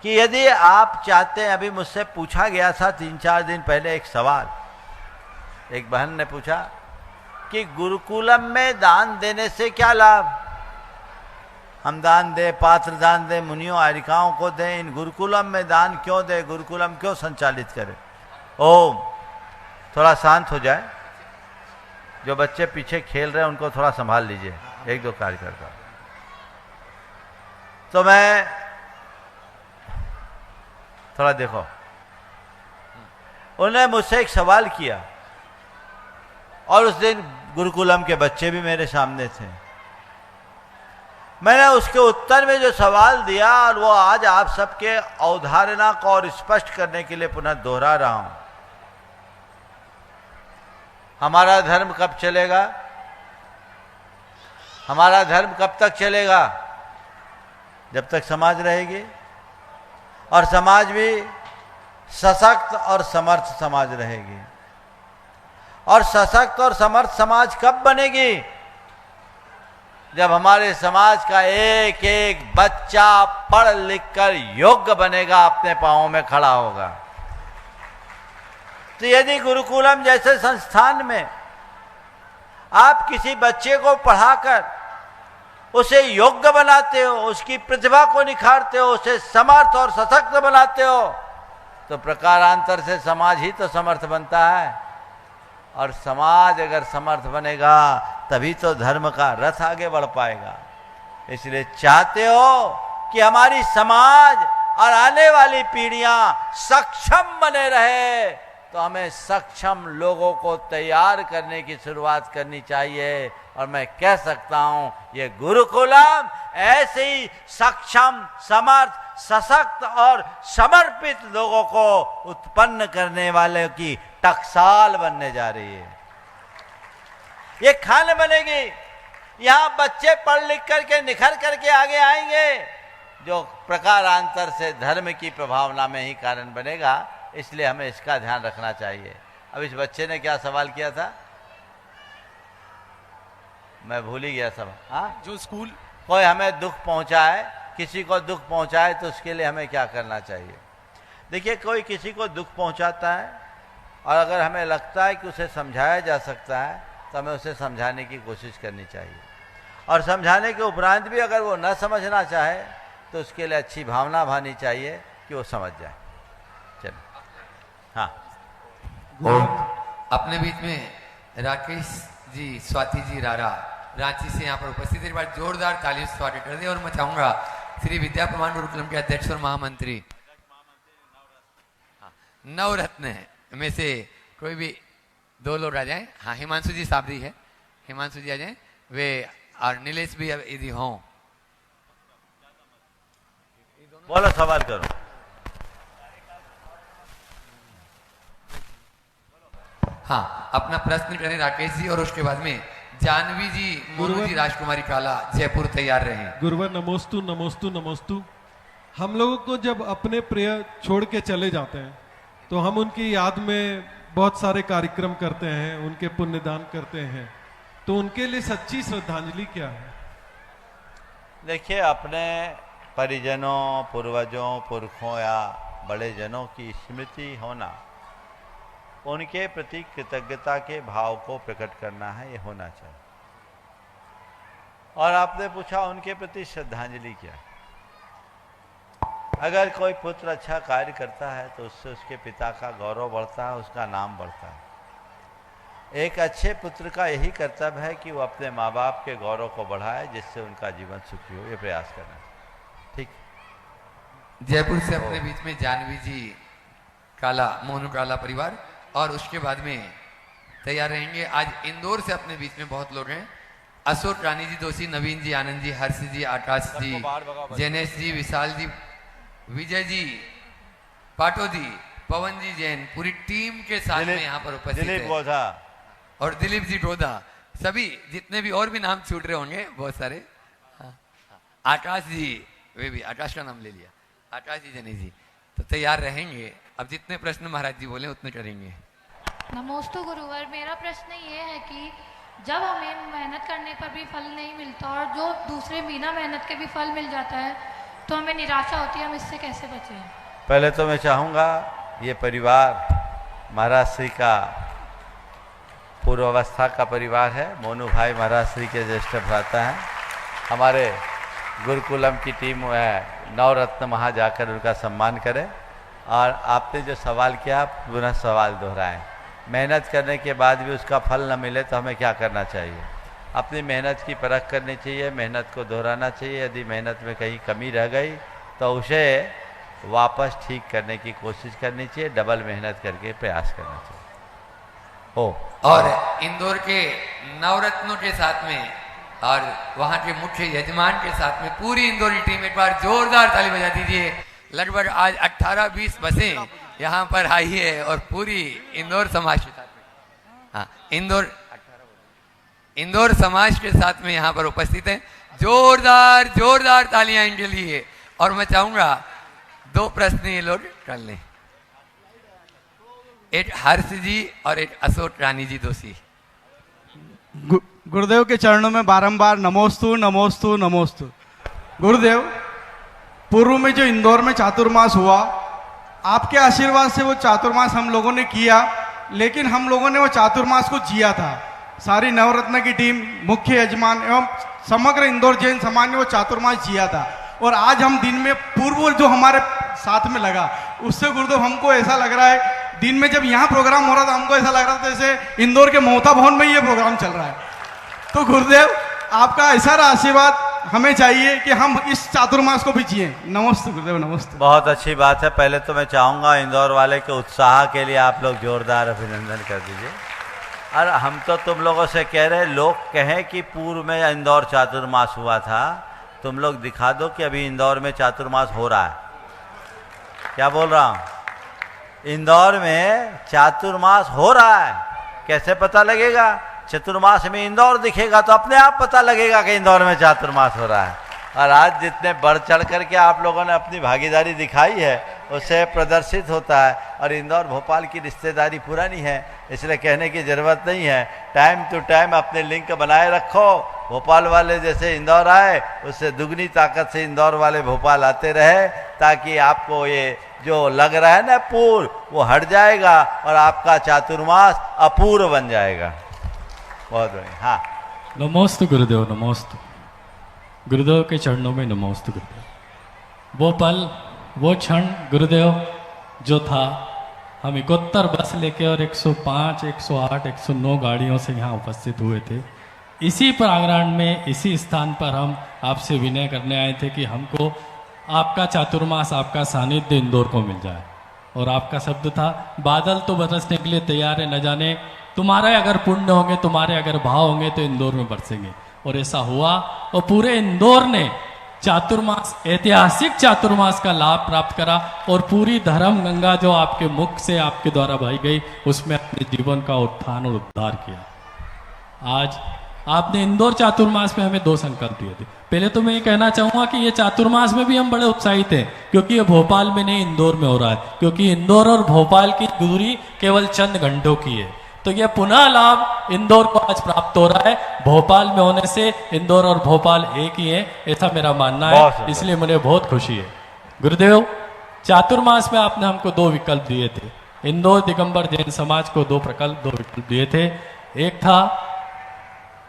कि यदि आप चाहते हैं, अभी मुझसे पूछा गया था 3-4 दिन पहले एक सवाल, एक बहन ने पूछा कि गुरुकुलम में दान देने से क्या लाभ, हम दान दें, पात्र दान दें, मुनियों आरिकाओं को दें, इन गुरुकुलम में दान क्यों दें, गुरुकुलम क्यों संचालित करें। ओम, थोड़ा शांत हो जाए, जो बच्चे पीछे खेल रहे हैं उनको थोड़ा संभाल लीजिए, 1-2 कार्यकर्ता। तो मैं थोड़ा देखो, उन्होंने मुझसे एक सवाल किया और उस दिन गुरुकुलम के बच्चे भी मेरे सामने थे। मैंने उसके उत्तर में जो सवाल दिया और वो आज आप सबके अवधारणा को और स्पष्ट करने के लिए पुनः दोहरा रहा हूं। हमारा धर्म कब चलेगा, हमारा धर्म कब तक चलेगा? जब तक समाज रहेगी, और समाज भी सशक्त और समर्थ समाज रहेगी। और सशक्त और समर्थ समाज कब बनेगी? जब हमारे समाज का एक एक बच्चा पढ़ लिख कर योग्य बनेगा, अपने पांवों में खड़ा होगा। तो यदि गुरुकुलम जैसे संस्थान में आप किसी बच्चे को पढ़ाकर उसे योग्य बनाते हो, उसकी प्रतिभा को निखारते हो, उसे समर्थ और सशक्त बनाते हो, तो प्रकारांतर से समाज ही तो समर्थ बनता है। और समाज अगर समर्थ बनेगा तभी तो धर्म का रथ आगे बढ़ पाएगा। इसलिए चाहते हो कि हमारी समाज और आने वाली पीढ़ियां सक्षम बने रहे, तो हमें सक्षम लोगों को तैयार करने की शुरुआत करनी चाहिए। और मैं कह सकता हूं, ये गुरुकुलम ऐसे ही सक्षम, समर्थ, सशक्त और समर्पित लोगों को उत्पन्न करने वाले की टकसाल बनने जा रही है। ये खान बनेगी, यहां बच्चे पढ़ लिख करके निखर करके आगे आएंगे, जो प्रकारांतर से धर्म की प्रभावना में ही कारण बनेगा। इसलिए हमें इसका ध्यान रखना चाहिए। अब इस बच्चे ने क्या सवाल किया था, मैं भूल ही गया सब। हाँ, जो स्कूल कोई हमें दुख पहुंचाए, किसी को दुख पहुंचाए, तो उसके लिए हमें क्या करना चाहिए? देखिए, कोई किसी को दुख पहुंचाता है और अगर हमें लगता है कि उसे समझाया जा सकता है, तो हमें उसे समझाने की कोशिश करनी चाहिए। और समझाने के उपरांत भी अगर वो न समझना चाहे, तो उसके लिए अच्छी भावना भानी चाहिए कि वो समझ जाए। चलो, हाँ। अपने बीच में राकेश जी, स्वाति जी रारा रांची से यहाँ पर उपस्थित एक बार जोरदार तालियों से स्वागत कर दें। और मैं चाहूंगा श्री विद्या प्रमाण गुरुकुलम के अध्यक्ष और महामंत्री नवरत्न में से कोई भी 2 लोग आ जाएं। हाँ, हिमांशु जी साबरी है, हिमांशु जी आ जाएं वे, और नीलेश भी यदि हों। बोलो, सवाल करो। हाँ, अपना प्रश्न करें राकेश जी, और उसके बाद में जानवी जी, मोनू जी, राजकुमारी काला, जयपुर तैयार रहें। गुरुवर नमोस्तु नमोस्तु नमोस्तु। हम लोगों को जब अपने प्रिय छोड़ के चले जाते हैं तो हम उनकी याद में बहुत सारे कार्यक्रम करते हैं, उनके पुण्यदान करते हैं, तो उनके लिए सच्ची श्रद्धांजलि क्या है? देखिए, अपने परिजनों, पूर्वजों, पुरखों या बड़े जनों की स्मृति होना, उनके प्रति कृतज्ञता के भाव को प्रकट करना है, ये होना चाहिए। और आपने पूछा उनके प्रति श्रद्धांजलि क्या है। अगर कोई पुत्र अच्छा कार्य करता है तो उससे उसके पिता का गौरव बढ़ता है, उसका नाम बढ़ता है। एक अच्छे पुत्र का यही कर्तव्य है कि वो अपने माँ बाप के गौरव को बढ़ाए, जिससे उनका जीवन सुखी हो, ये प्रयास करना है। ठीक। जयपुर से अपने बीच में जानवी जी काला, मोनू काला परिवार, और उसके बाद में तैयार रहेंगे। आज इंदौर से अपने बीच में बहुत लोग हैं। अशोक रानी जी दोषी, नवीन जी, आनंद जी, हर्ष जी, आकाश जी, जैनेश जी, विशाल जी, विजय जी, पाटो जी, पवन जी जैन, पूरी टीम के साथ में यहाँ पर उपस्थित है, और दिलीप जी डोदा, सभी जितने भी और भी नाम छूट रहे होंगे बहुत सारे। हाँ, आकाश जी, वे भी, आकाश का नाम ले लिया, आकाश जी, जैनेश जी, तो तैयार रहेंगे। अब जितने प्रश्न महाराज जी बोले उतने करेंगे। नमोस्तु गुरुवर, मेरा प्रश्न ये है कि जब हमें मेहनत करने पर भी फल नहीं मिलता और जो दूसरे बिना मेहनत के भी फल मिल जाता है तो हमें निराशा होती है, हम इससे कैसे बचें? पहले तो मैं चाहूँगा, ये परिवार महाराज श्री का पूर्वावस्था का परिवार है। मोनू भाई महाराज श्री के ज्येष्ठ भ्राता हैं। हमारे गुरुकुलम की टीम नवरत्न वहाँ जाकर उनका सम्मान करें। और आपने जो सवाल किया, पुनः सवाल दोहराएं। मेहनत करने के बाद भी उसका फल न मिले तो हमें क्या करना चाहिए? अपनी मेहनत की परख करनी चाहिए, मेहनत को दोहराना चाहिए। यदि मेहनत में कहीं कमी रह गई तो उसे वापस ठीक करने की कोशिश करनी चाहिए, डबल मेहनत करके प्रयास करना चाहिए। हो, और इंदौर के नवरत्नों के साथ में और वहाँ के मुख्य यजमान के साथ में पूरी इंदौरी टीम, एक बार जोरदार ताली बजा दीजिए। लगभग आज 18-20 बसें यहाँ पर आई है और पूरी इंदौर समाज के साथ में, हाँ, इंदौर समाज के साथ में यहाँ पर उपस्थित हैं। जोरदार जोरदार तालियां इनके लिए। और मैं चाहूंगा 2 प्रश्न ये लोग कर लें, एक हर्ष जी और एक अशोक रानी जी दोषी। गुरुदेव के चरणों में बारंबार नमोस्तु नमोस्तु नमोस्तु। गुरुदेव, पूर्व में जो इंदौर में चातुर्मास हुआ, आपके आशीर्वाद से वो चातुर्मास हम लोगों ने किया, लेकिन हम लोगों ने वो चातुर्मास को जिया था। सारी नवरत्न की टीम, मुख्य यजमान एवं समग्र इंदौर जैन समाज ने वो चातुर्मास जिया था। और आज हम दिन में पूर्व जो हमारे साथ में लगा, उससे गुरुदेव हमको ऐसा लग रहा है, दिन में जब यहाँ प्रोग्राम हो रहा था हमको ऐसा लग रहा था जैसे इंदौर के ममता भवन में ये प्रोग्राम चल रहा है। तो गुरुदेव, आपका ऐसा आशीर्वाद हमें चाहिए कि हम इस चातुर्मास को भी जिए। नमस्ते गुरुदेव, नमस्ते। बहुत अच्छी बात है। पहले तो मैं चाहूँगा इंदौर वाले के उत्साह के लिए आप लोग जोरदार अभिनंदन कर दीजिए। और हम तो तुम लोगों से कह रहे, लोग कहें कि पूर्व में इंदौर चातुर्मास हुआ था, तुम लोग दिखा दो कि अभी इंदौर में चातुर्मास हो रहा है। क्या बोल रहा हूँ? इंदौर में चातुर्मास हो रहा है। कैसे पता लगेगा? चतुर्मास में इंदौर दिखेगा तो अपने आप पता लगेगा कि इंदौर में चातुर्मास हो रहा है। और आज जितने बढ़ चढ़ करके आप लोगों ने अपनी भागीदारी दिखाई है, उससे प्रदर्शित होता है। और इंदौर भोपाल की रिश्तेदारी पुरानी है, इसलिए कहने की ज़रूरत नहीं है। टाइम टू टाइम अपने लिंक बनाए रखो। भोपाल वाले जैसे इंदौर आए, उससे दुगनी ताकत से इंदौर वाले भोपाल आते रहे, ताकि आपको ये जो लग रहा है ना पूर्व, वो हट जाएगा और आपका चातुर्मास अपूर्व बन जाएगा। बहुत बढ़िया। हाँ, नमोस्तु गुरुदेव, नमोस्तु गुरुदेव के चरणों में नमोस्तु गुरुदेव। वो पल, वो क्षण गुरुदेव जो था, हम 71 बस लेके और 105, 108, 109 गाड़ियों से यहाँ उपस्थित हुए थे। इसी प्रांगण में, इसी स्थान पर हम आपसे विनय करने आए थे कि हमको आपका चातुर्मास, आपका सानिध्य इंदौर को मिल जाए। और आपका शब्द था, बादल तो बरसने के लिए तैयार है, न जाने तुम्हारे अगर पुण्य होंगे, तुम्हारे अगर भाव होंगे तो इंदौर में बरसेंगे। और ऐसा हुआ और पूरे इंदौर ने चातुर्मास, ऐतिहासिक चातुर्मास का लाभ प्राप्त करा और पूरी धर्म गंगा जो आपके मुख से आपके द्वारा बही गई उसमें अपने जीवन का उत्थान और उद्धार किया। आज आपने इंदौर चातुर्मास में हमें 2 संकल्प दिए थे। पहले तो मैं ये कहना चाहूंगा कि ये चातुर्मास में भी हम बड़े उत्साहित हैं, क्योंकि ये भोपाल में नहीं इंदौर में हो रहा है, क्योंकि इंदौर और भोपाल की दूरी केवल चंद घंटों की है। तो ये पुनः लाभ इंदौर को आज प्राप्त हो रहा है। भोपाल में होने से इंदौर और भोपाल एक ही है, ऐसा मेरा मानना है, इसलिए मुझे बहुत खुशी है। गुरुदेव, चातुर्मास में आपने हमको 2 विकल्प दिए थे। इंदौर दिगंबर जैन समाज को 2 विकल्प दिए थे। एक था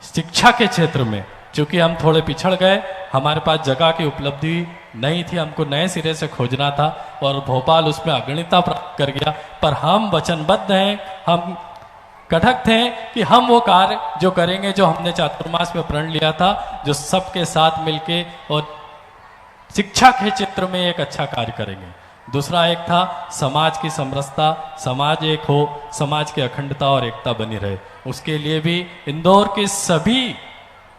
शिक्षा के क्षेत्र में, चूंकि हम थोड़े पिछड़ गए, हमारे पास जगह की उपलब्धि नहीं थी, हमको नए सिरे से खोजना था और भोपाल उसमें अग्रणीयता प्राप्त कर गया। पर हम वचनबद्ध हैं, हम कटक थे कि हम वो कार्य जो करेंगे जो हमने चातुर्मास में प्रण लिया था, जो सबके साथ मिलके और शिक्षा के क्षेत्र में एक अच्छा कार्य करेंगे। दूसरा एक था समाज की समरसता, समाज एक हो, समाज की अखंडता और एकता बनी रहे, उसके लिए भी इंदौर के सभी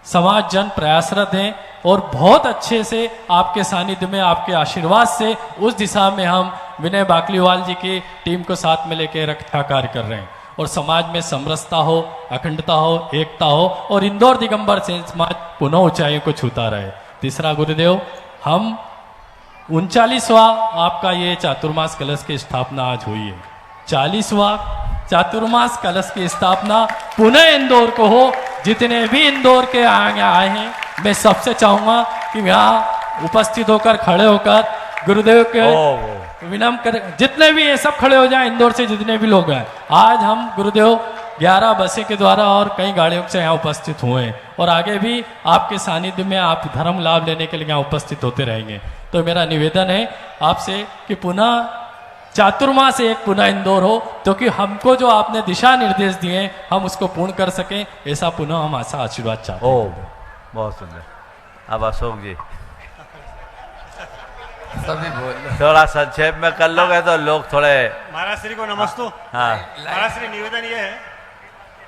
समाज जन प्रयासरत हैं और बहुत अच्छे से आपके सानिध्य में, आपके आशीर्वाद से उस दिशा में हम विनय बाकलीवाल जी की टीम को साथ में लेकर रक्षा कार्य कर रहे हैं और समाज में समरसता हो, अखंडता हो, एकता हो और इंदौर दिगंबर जैन समाज पुनः ऊंचाइयों को छूता रहे। तीसरा गुरुदेव, हम 39वां आपका ये चातुर्मास कलश की स्थापना आज हुई है। 40वां चातुर्मास कलश की स्थापना पुनः इंदौर को हो। जितने भी इंदौर के आए हैं, मैं सबसे चाहूंगा कि यहाँ उपस्थित होकर, खड़े होकर गुरुदेव के विनम्र कर, जितने भी ये सब खड़े हो जाएं, इंदौर से जितने भी लोग हैं। आज हम गुरुदेव 11 बसें के द्वारा और कई गाड़ियों से यहाँ उपस्थित हुए हैं और आगे भी आपके सानिध्य में आप धर्म लाभ लेने के लिए यहाँ उपस्थित होते रहेंगे। तो मेरा निवेदन है आपसे कि पुनः चातुर्मास एक पुनः इंदौर हो, क्योंकि हमको जो आपने दिशा निर्देश दिए हम उसको पूर्ण कर सकें, ऐसा पुनः हम ऐसा आशीर्वाद चाहते हैं। बहुत सुंदर। अब अशोक जी सभी बोल, थोड़ा संक्षेप में कर लोगे तो लोग थोड़े। महाराज श्री को नमस्तु। हाँ, महाराज श्री, निवेदन ये है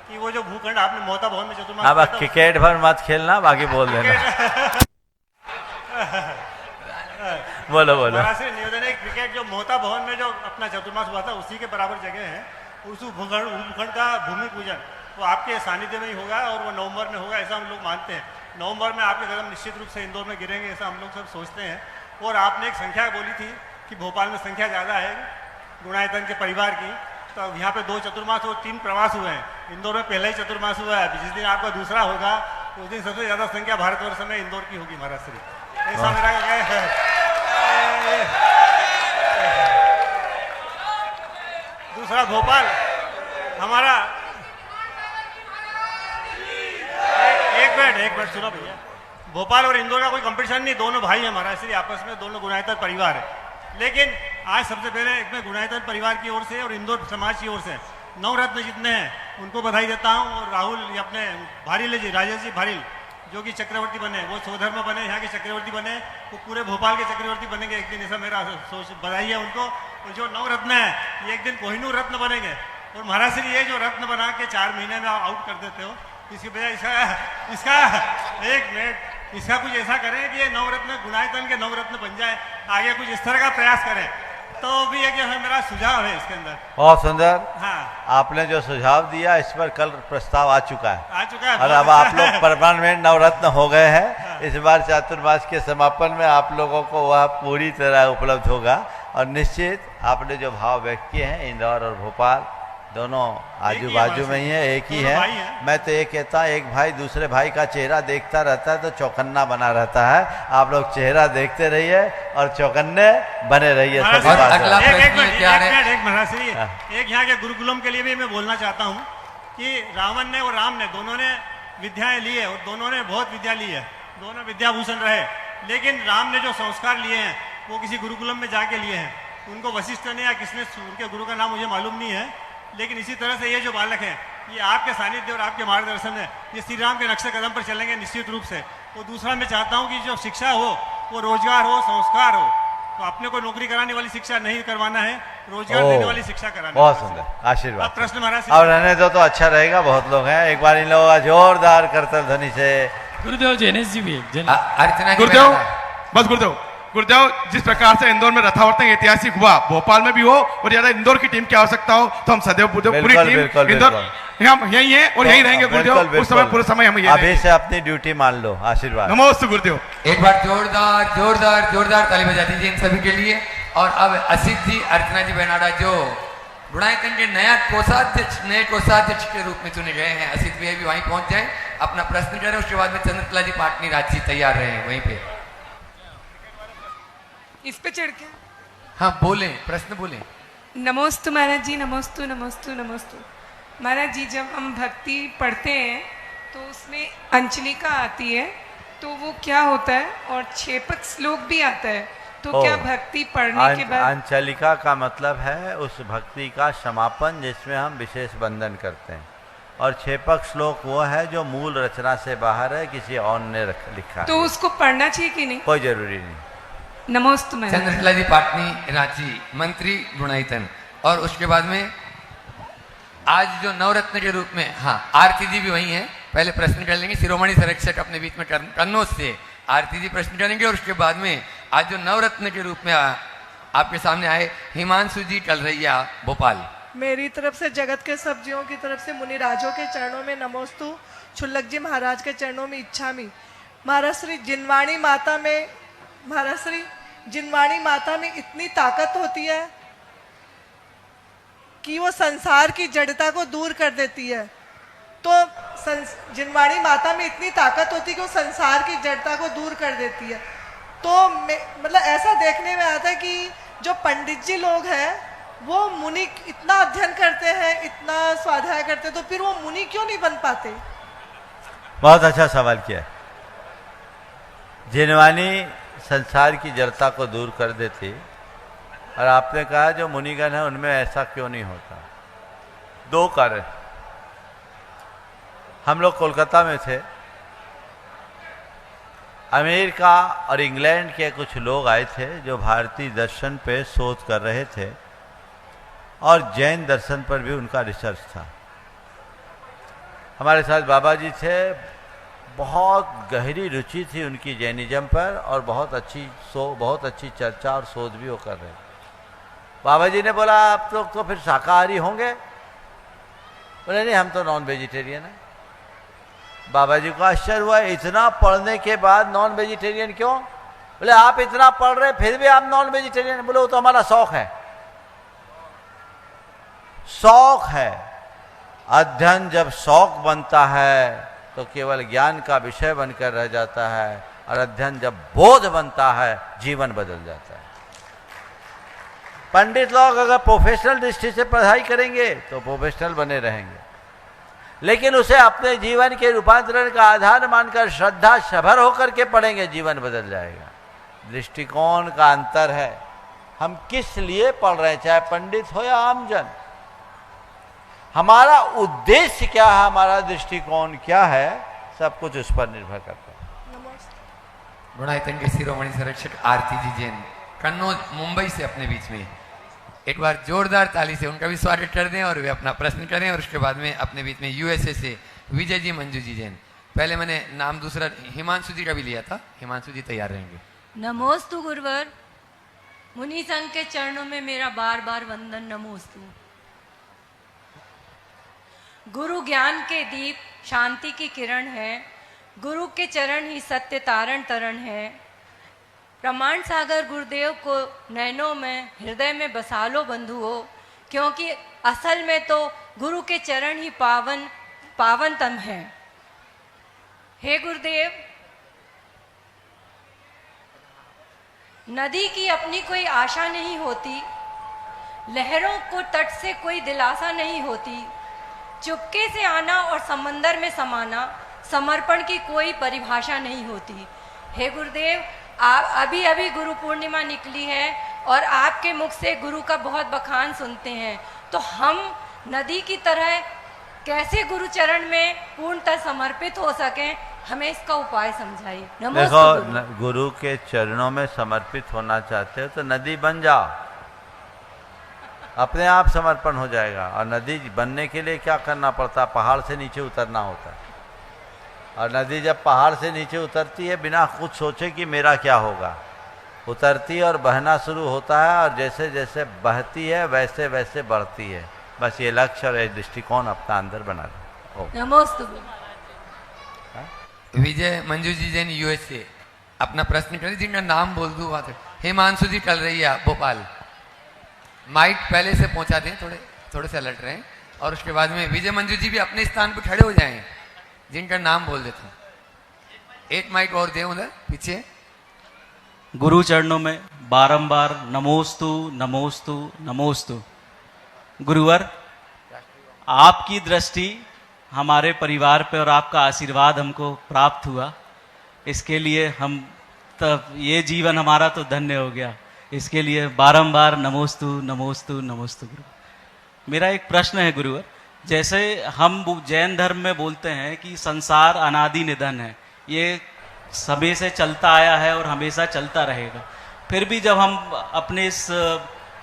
कि वो जो भूखंड आपने मोहता भवन में चतुर्मास, अब क्रिकेट भर मत खेलना, बाकी बोल देना। बोलो बोलो। महाराज श्री, निवेदन है, क्रिकेट जो मोहता भवन में जो अपना चतुर्मास हुआ था उसी के बराबर जगह है, उस भूखंड का भूमि पूजन वो आपके सानिध्य में ही होगा और वो नवंबर में होगा, ऐसा हम लोग मानते हैं। नवंबर में आपके कदम निश्चित रूप से इंदौर में गिरेंगे, ऐसा हम लोग सब सोचते हैं। और आपने एक संख्या बोली थी कि भोपाल में संख्या ज़्यादा है गुणायतन के परिवार की, तो यहाँ पे 2 चतुर्मास और 3 प्रवास हुए हैं। इंदौर में पहला ही चतुर्मास हुआ है, जिस दिन आपका दूसरा होगा उस दिन सबसे ज़्यादा संख्या भारतवर्ष में इंदौर की होगी। महाराज श्री, ऐसा मेरा दूसरा भोपाल हमारा, एक मिनट सुनो भैया, भोपाल और इंदौर का कोई कंपटीशन नहीं, दोनों भाई हैं महाराज श्री, आपस में दोनों गुणायतन परिवार है। लेकिन आज सबसे पहले एक में गुणायतन परिवार की ओर से और इंदौर समाज की ओर से नवरत्न जितने हैं उनको बधाई देता हूँ। और राहुल ये अपने भारील जी, राजेश जी भारील, जो कि चक्रवर्ती बने, वो स्वधर्म बने, यहाँ के चक्रवर्ती बने, वो पूरे भोपाल के चक्रवर्ती बनेंगे एक दिन, ऐसा मेरा सोच, बधाई है उनको। और जो नवरत्न है ये एक दिन कोहिनूर रत्न बनेंगे। और महाराज श्री, ये जो रत्न बना के 4 महीने में आउट कर देते हो, इसकी वजह इसका एक मिनट, इसका कुछ ऐसा करें कि ये नवरत्न गुणायतन के नवरत्न बन जाए, आगे कुछ इस तरह का प्रयास करें, तो भी एक मेरा सुझाव है इसके अंदर। बहुत सुंदर। हाँ, आपने जो सुझाव दिया इस पर कल प्रस्ताव आ चुका है और अब बहुत आप लोग परमानेंट नवरत्न हो गए हैं। इस बार चातुर्मास के समापन में आप लोगों को वह पूरी तरह उपलब्ध होगा और निश्चित आपने जो भाव व्यक्त किए हैं, इंदौर और भोपाल दोनों आजू बाजू में ही है, एक ही है। मैं तो ये कहता हूँ, एक भाई दूसरे भाई का चेहरा देखता रहता है तो चौकन्ना बना रहता है। आप लोग चेहरा देखते रहिए और चौकन्ने बने रहिए। एक महाराज श्री, एक यहाँ के गुरुकुलम के लिए भी मैं बोलना चाहता हूँ कि रावण ने और राम ने दोनों ने विद्याएं ली है और दोनों ने बहुत विद्या ली है, दोनों विद्याभूषण रहे। लेकिन राम ने जो संस्कार लिए हैं वो किसी गुरुकुलम में जाके लिए हैं, उनको वशिष्ठ ने या किसने, उनके गुरु का नाम मुझे मालूम नहीं है। लेकिन इसी तरह से ये जो बालक हैं, ये आपके सानिध्य और आपके मार्गदर्शन में ये श्री राम के नक्शे कदम पर चलेंगे निश्चित रूप से। और दूसरा मैं चाहता हूँ कि जो शिक्षा हो वो रोजगार हो, संस्कार हो, तो अपने को नौकरी कराने वाली शिक्षा नहीं करवाना है, रोजगार देने वाली शिक्षा कराना। बहुत सुंदर आशीर्वाद। प्रश्न महाराज और रहने दो तो अच्छा रहेगा, बहुत लोग हैं। एक बार इन लोगों का जोरदार करतल ध्वनि से गुरुदेव जैनेश जी भी अर्चना गुरुदेव बस गुरुदेव, गुरुदेव जिस प्रकार से इंदौर में रथावर्तन ऐतिहासिक हुआ, भोपाल में भी हो, और ज्यादा इंदौर की टीम की आवश्यकता हो तो हम सदैव पूरी टीम इंदौर हम यही है और यही रहेंगे गुरुदेव। उस समय पूरे समय हम अभी से अपनी ड्यूटी मान लो। आशीर्वाद। नमोस्तु गुरुदेव। एक बार जोरदार जोरदार जोरदार ताली बजा दीजिए इन सभी के लिए। और अब असित जी, अर्चना जी बेनाडा जो गुणायतन के नए कोषाध्यक्ष के रूप में चुने गए हैं, असित भी वहीं पहुंच जाए, अपना प्रश्न करें। उसके बाद में चंद्रकला जी पाटनी राजी तैयार रहे वहीं पे। इस पे चढ़ के हाँ बोलें, प्रश्न बोलें। नमोस्तु महाराज जी, नमोस्तु नमोस्तु नमोस्तु। महाराज जी, जब हम भक्ति पढ़ते हैं तो उसमें अंचलिका आती है, तो वो क्या होता है? और छेपक श्लोक भी आता है, तो क्या भक्ति पढ़ने के बाद? अंचलिका का मतलब है उस भक्ति का समापन जिसमें हम विशेष बंधन करते हैं, और छेपक श्लोक वो है जो मूल रचना से बाहर है, किसी और ने लिखा है। तो उसको पढ़ना चाहिए कि नहीं? कोई जरूरी नहीं। नमोस्तु महाराज। चंद्रकला जी पाटनी रांची, मंत्री गुणायतन। और उसके बाद में आज जो नवरत्न के रूप में, हाँ आरती जी भी वही है। पहले प्रश्न कर लेंगे, शिरोमणि संरक्षक अपने बीच में कन्नौज से आरती जी प्रश्न करेंगे, और उसके बाद में आज जो नवरत्न के रूप में आपके सामने आए हिमांशु जी कलरैया भोपाल। मेरी तरफ से जगत के सब जीवों की तरफ से मुनिराजों के चरणों में नमोस्तु, छुल्लक जी महाराज के चरणों में इच्छामी। महाराज श्री जिनवाणी माता में, महाराज श्री जिनवाणी माता में इतनी ताकत होती है कि वो संसार की जड़ता को दूर कर देती है। तो जिनवाणी माता में इतनी ताकत होती है कि वो संसार की जड़ता को दूर कर देती है। तो मतलब ऐसा देखने में आता है कि जो पंडित जी लोग हैं वो मुनि इतना अध्ययन करते हैं, इतना स्वाध्याय करते हैं, तो फिर वो मुनि क्यों नहीं बन पाते? बहुत अच्छा सवाल किया। जिनवाणी संसार की जड़ता को दूर कर देती, और आपने कहा जो मुनिगण है उनमें ऐसा क्यों नहीं होता? दो कारण। हम लोग कोलकाता में थे, अमेरिका और इंग्लैंड के कुछ लोग आए थे जो भारतीय दर्शन पे शोध कर रहे थे, और जैन दर्शन पर भी उनका रिसर्च था। हमारे साथ बाबा जी थे, बहुत गहरी रुचि थी उनकी जैनिज्म पर, और बहुत अच्छी चर्चा और शोध भी वो कर रहे थे। बाबा जी ने बोला आप लोग तो फिर शाकाहारी होंगे? बोले नहीं, हम तो नॉन वेजिटेरियन है। बाबा जी को आश्चर्य हुआ, इतना पढ़ने के बाद नॉन वेजिटेरियन क्यों? बोले आप इतना पढ़ रहे फिर भी आप नॉन वेजिटेरियन? बोले वो तो हमारा शौक है। शौक है। अध्ययन जब शौक बनता है तो केवल ज्ञान का विषय बनकर रह जाता है, और अध्ययन जब बोध बनता है जीवन बदल जाता है। पंडित लोग अगर प्रोफेशनल दृष्टि से पढ़ाई करेंगे तो प्रोफेशनल बने रहेंगे, लेकिन उसे अपने जीवन के रूपांतरण का आधार मानकर श्रद्धा सभर होकर के पढ़ेंगे, जीवन बदल जाएगा। दृष्टिकोण का अंतर है। हम किस लिए पढ़ रहे हैं, चाहे पंडित हो या आमजन, हमारा उद्देश्य क्या है, हमारा दृष्टिकोण क्या है, सब कुछ उस पर निर्भर करता है। गुणायतन के शिरोमणि संरक्षक आरती जी जैन, कन्नौज मुंबई से अपने बीच में एक बार जोरदार ताली से उनका भी स्वागत कर दें, और वे अपना प्रश्न करें। और उसके बाद में अपने बीच में यूएसए से विजय जी, मंजू जी जैन। पहले मैंने नाम दूसरा हिमांशु जी का भी लिया था, हिमांशु जी तैयार रहेंगे। नमोस्तु गुरुवर, मुनि संघ के चरणों में मेरा बार बार वंदन। नमोस्तु। गुरु ज्ञान के दीप, शांति की किरण है। गुरु के चरण ही सत्य तारण तरण है। प्रमाण सागर गुरुदेव को नैनों में, हृदय में बसा लो बंधुओं, क्योंकि असल में तो गुरु के चरण ही पावनतम है। हे गुरुदेव, नदी की अपनी कोई आशा नहीं होती, लहरों को तट से कोई दिलासा नहीं होती, चुपके से आना और समंदर में समाना, समर्पण की कोई परिभाषा नहीं होती। हे गुरुदेव, आप अभी अभी गुरु पूर्णिमा निकली है और आपके मुख से गुरु का बहुत बखान सुनते हैं, तो हम नदी की तरह कैसे गुरु चरण में पूर्णतः समर्पित हो सकें, हमें इसका उपाय समझाइए। देखो, गुरु के चरणों में समर्पित होना चाहते हो तो नदी बन जाओ, अपने आप समर्पण हो जाएगा। और नदी बनने के लिए क्या करना पड़ता है? पहाड़ से नीचे उतरना होता है। और नदी जब पहाड़ से नीचे उतरती है बिना कुछ सोचे कि मेरा क्या होगा, उतरती है और बहना शुरू होता है, और जैसे जैसे बहती है वैसे वैसे बढ़ती है। बस ये लक्ष्य और ये दृष्टिकोण अपना अंदर बना लो। नमोस्तु। विजय मंजू जी जैन यूएसए अपना प्रश्न करें, जिनका नाम बोल दूँ बात। हिमांशु जी टल रही है भोपाल, माइक पहले से पहुंचा दें, थोड़े से अलर्ट रहें। और उसके बाद में विजय मंजू जी भी अपने स्थान पर खड़े हो जाएं, जिनका नाम बोल देता हूँ। एक माइक और दें उधर पीछे। गुरु चरणों में बारंबार नमोस्तु नमोस्तु नमोस्तु। गुरुवर, आपकी दृष्टि हमारे परिवार पे और आपका आशीर्वाद हमको प्राप्त हुआ, इसके लिए हम तब ये जीवन हमारा तो धन्य हो गया। इसके लिए बारंबार नमोस्तु नमोस्तु नमोस्तु। गुरु, मेरा एक प्रश्न है गुरुवर, जैसे हम जैन धर्म में बोलते हैं कि संसार अनादि निधन है, ये समय से चलता आया है और हमेशा चलता रहेगा, फिर भी जब हम अपने इस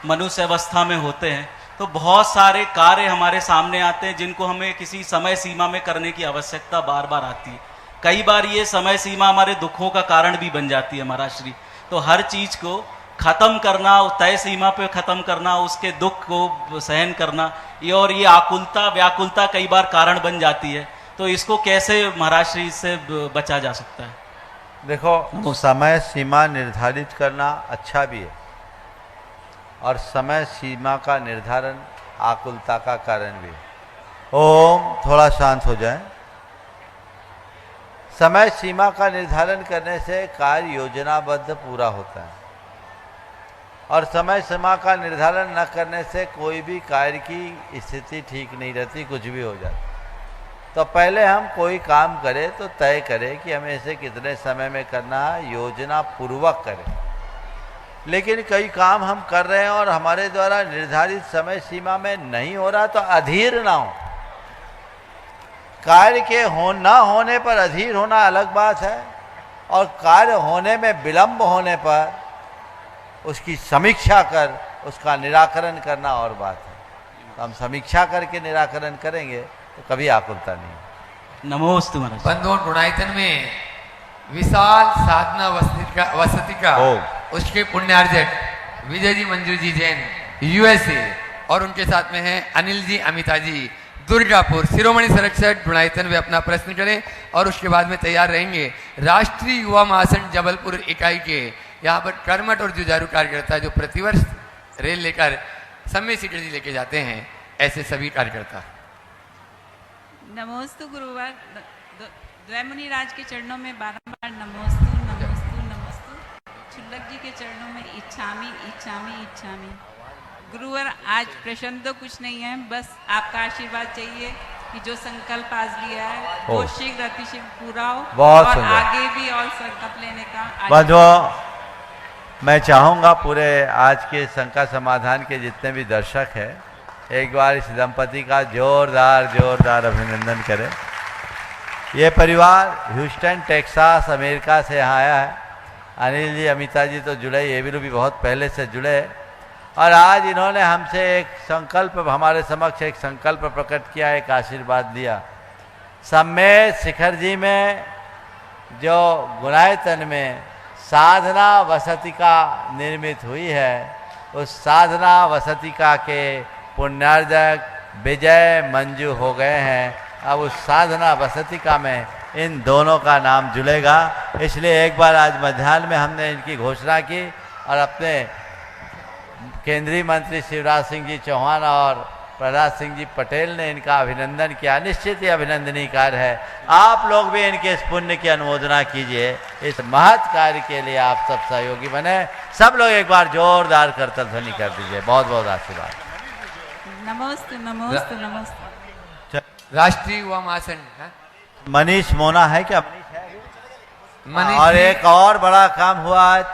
मनुष्य अवस्था में होते हैं तो बहुत सारे कार्य हमारे सामने आते हैं जिनको हमें किसी समय सीमा में करने की आवश्यकता बार बार आती है। कई बार ये समय सीमा हमारे दुखों का कारण भी बन जाती है महाराज श्री। तो हर चीज को खत्म करना, तय सीमा पे खत्म करना, उसके दुख को सहन करना, ये और ये आकुलता व्याकुलता कई बार कारण बन जाती है। तो इसको कैसे महाराज श्री से बचा जा सकता है? देखो, समय सीमा निर्धारित करना अच्छा भी है, और समय सीमा का निर्धारण आकुलता का कारण भी है। ओम, थोड़ा शांत हो जाए। समय सीमा का निर्धारण करने से कार्य योजनाबद्ध पूरा होता है, और समय सीमा का निर्धारण न करने से कोई भी कार्य की स्थिति ठीक नहीं रहती, कुछ भी हो जाता। तो पहले हम कोई काम करें तो तय करें कि हमें इसे कितने समय में करना है, योजना पूर्वक करें। लेकिन कई काम हम कर रहे हैं और हमारे द्वारा निर्धारित समय सीमा में नहीं हो रहा, तो अधीर ना हो। कार्य के ना होने पर अधीर होना अलग बात है, और कार्य होने में विलंब होने पर उसकी समीक्षा कर उसका निराकरण करना और बात है। तो हम समीक्षा करके निराकरण करेंगे तो कभी आकुलता नहीं। नमोस्तु महाराज। बंधुओं, गुणायतन में विशाल साधना वसति का उसके पुण्यार्जक विजय जी मंजू जी जैन यूएसए, और उनके साथ में हैं अनिल जी अमिता जी दुर्गापुर। शिरोमणि संरक्षक गुणायतन वे अपना प्रश्न करें, और उसके बाद में तैयार रहेंगे राष्ट्रीय युवा महासंघ जबलपुर इकाई के यहाँ पर कर्मठ और जुझारू कार्यकर्ता जो प्रतिवर्ष रेल लेकर समय सीटें लेके जाते हैं, ऐसे सभी कार्यकर्ता। नमोस्तु गुरुवार। द्वैमुनि राज के चरणों में बारंबार नमोस्तु नमोस्तु नमोस्तु। छुल्लक जी के चरणों में इच्छामी इच्छामी इच्छामी। गुरुवार, आज प्रश्न तो कुछ नहीं है, बस आपका आशीर्वाद चाहिए कि जो संकल्प आज लिया है वो शीघ्र अतिशीघ्र पूरा हो, और आगे भी और संकल्प लेने का। बंधुओं, मैं चाहूँगा पूरे आज के शंका समाधान के जितने भी दर्शक हैं, एक बार इस दंपति का जोरदार अभिनंदन करें। ये परिवार ह्यूस्टन टेक्सास अमेरिका से यहाँ आया है। अनिल जी अमिता जी तो जुड़े, ये भी बहुत पहले से जुड़े, और आज इन्होंने हमसे एक संकल्प, हमारे समक्ष एक संकल्प प्रकट किया, एक आशीर्वाद दिया। सम्मेद शिखर जी में जो गुणायतन में साधना वसतिका निर्मित हुई है, उस साधना वसतिका के पुण्यार्जक विजय मंजू हो गए हैं। अब उस साधना वसतिका में इन दोनों का नाम जुड़ेगा, इसलिए एक बार आज मध्याह्न में हमने इनकी घोषणा की, और अपने केंद्रीय मंत्री शिवराज सिंह जी चौहान और प्रहलाद सिंह जी पटेल ने इनका अभिनंदन किया। निश्चित ही अभिनंदनीय कार्य है। आप लोग भी इनके इस पुण्य की अनुमोदना कीजिए। इस महत् कार्य के लिए आप सब सहयोगी बने। सब लोग एक बार जोरदार करतल ध्वनि कर दीजिए। बहुत बहुत आशीर्वाद। नमोस्तु नमोस्तु नमोस्तु। राष्ट्रीय युवा महासंघ मनीष मोना है क्या? मनीष। और एक और बड़ा काम हुआ आज,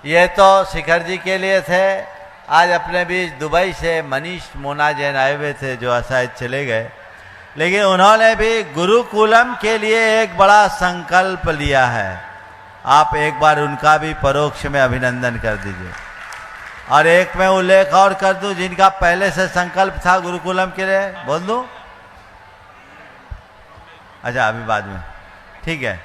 ये तो शिखर जी के लिए थे, आज अपने बीच दुबई से मनीष मोना जैन आए हुए थे, जो शायद चले गए, लेकिन उन्होंने भी गुरुकुलम के लिए एक बड़ा संकल्प लिया है। आप एक बार उनका भी परोक्ष में अभिनंदन कर दीजिए। और एक मैं उल्लेख और कर दूं, जिनका पहले से संकल्प था गुरुकुलम के लिए, बोल दूं? अच्छा अभी बाद में, ठीक है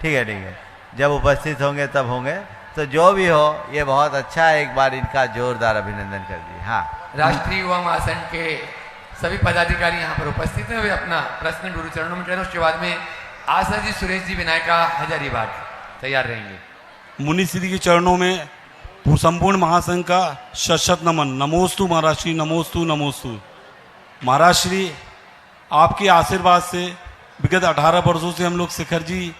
ठीक है ठीक है, जब उपस्थित होंगे तब होंगे। तो जो भी हो ये बहुत अच्छा है, एक बार इनका जोरदार अभिनंदन कर दिए। हाँ, राष्ट्रीय युवा महासंघ के सभी पदाधिकारी यहाँ पर उपस्थित हैं, वे अपना प्रश्न गुरु चरणों में करें। उसके बाद में आशा जी, सुरेश जी, विनायका हजारीबाग तैयार रहेंगे। मुनिश्री के चरणों में संपूर्ण महासंघ का शत नमन। नमोस्तु महाराज श्री, नमोस्तु नमोस्तु। महाराज श्री, आपके आशीर्वाद से विगत 18 वर्षों से हम लोग शिखर जी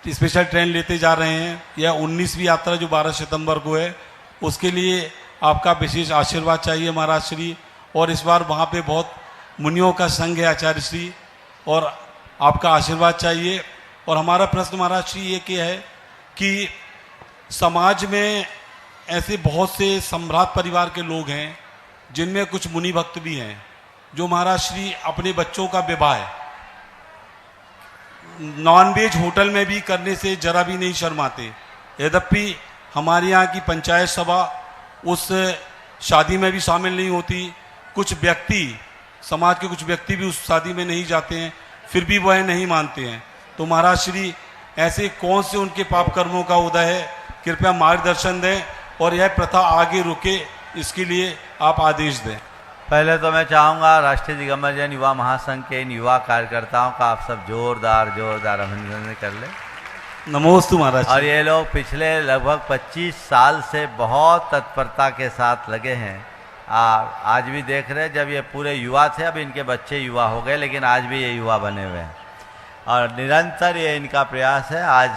स्पेशल ट्रेन लेते जा रहे हैं। यह 19वीं यात्रा जो 12 सितंबर को है, उसके लिए आपका विशेष आशीर्वाद चाहिए महाराज श्री। और इस बार वहाँ पे बहुत मुनियों का संघ है आचार्य श्री, और आपका आशीर्वाद चाहिए। और हमारा प्रश्न महाराज श्री ये क्या है कि समाज में ऐसे बहुत से सम्राट परिवार के लोग हैं जिनमें कुछ मुनि भक्त भी हैं, जो महाराज श्री अपने बच्चों का विवाह नॉनवेज होटल में भी करने से जरा भी नहीं शर्माते। यद्यपि हमारे यहाँ की पंचायत सभा उस शादी में भी शामिल नहीं होती, कुछ व्यक्ति, समाज के कुछ व्यक्ति भी उस शादी में नहीं जाते हैं, फिर भी वह नहीं मानते हैं। तो महाराज श्री, ऐसे कौन से उनके पाप कर्मों का उदय है, कृपया मार्गदर्शन दें और यह प्रथा आगे रुके, इसके लिए आप आदेश दें। पहले तो मैं चाहूँगा राष्ट्रीय दिगंबर जैन युवा महासंघ के इन युवा कार्यकर्ताओं का आप सब जोरदार जोरदार अभिनंदन कर लें। नमोस्तु महाराज। और ये लोग पिछले लगभग 25 साल से बहुत तत्परता के साथ लगे हैं। आज भी देख रहे हैं, जब ये पूरे युवा थे, अब इनके बच्चे युवा हो गए, लेकिन आज भी ये युवा बने हुए हैं और निरंतर ये इनका प्रयास है। आज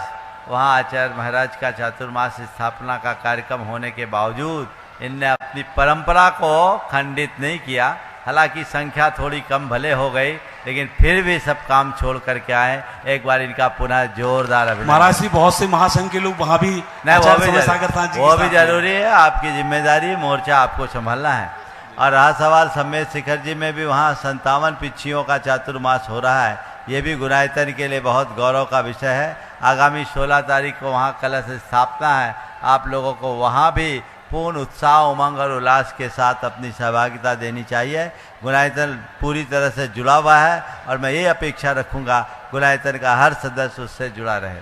वहाँ आचार्य महाराज का चातुर्मास स्थापना का कार्यक्रम होने के बावजूद इनने अपनी परंपरा को खंडित नहीं किया। हालांकि संख्या थोड़ी कम भले हो गई, लेकिन फिर भी सब काम छोड़ करके आए। एक बार इनका पुनः जोरदार अभिनंदन। महाराज जी, बहुत से महासंघ के लोग वहाँ भी वो भी जरूरी है, आपकी जिम्मेदारी, मोर्चा आपको संभालना है। और रहा सवाल समेत शिखर जी में भी वहाँ 57 पिच्छियों का चातुर्मास हो रहा है। ये भी गुनायतन के लिए बहुत गौरव का विषय है। आगामी 16 तारीख को वहाँ कलश स्थापना है। आप लोगों को वहाँ भी पूर्ण उत्साह, उमंग और उल्लास के साथ अपनी सहभागिता देनी चाहिए। गुनायतन पूरी तरह से जुड़ा हुआ है और मैं ये अपेक्षा रखूँगा गुनायतन का हर सदस्य उससे जुड़ा रहे।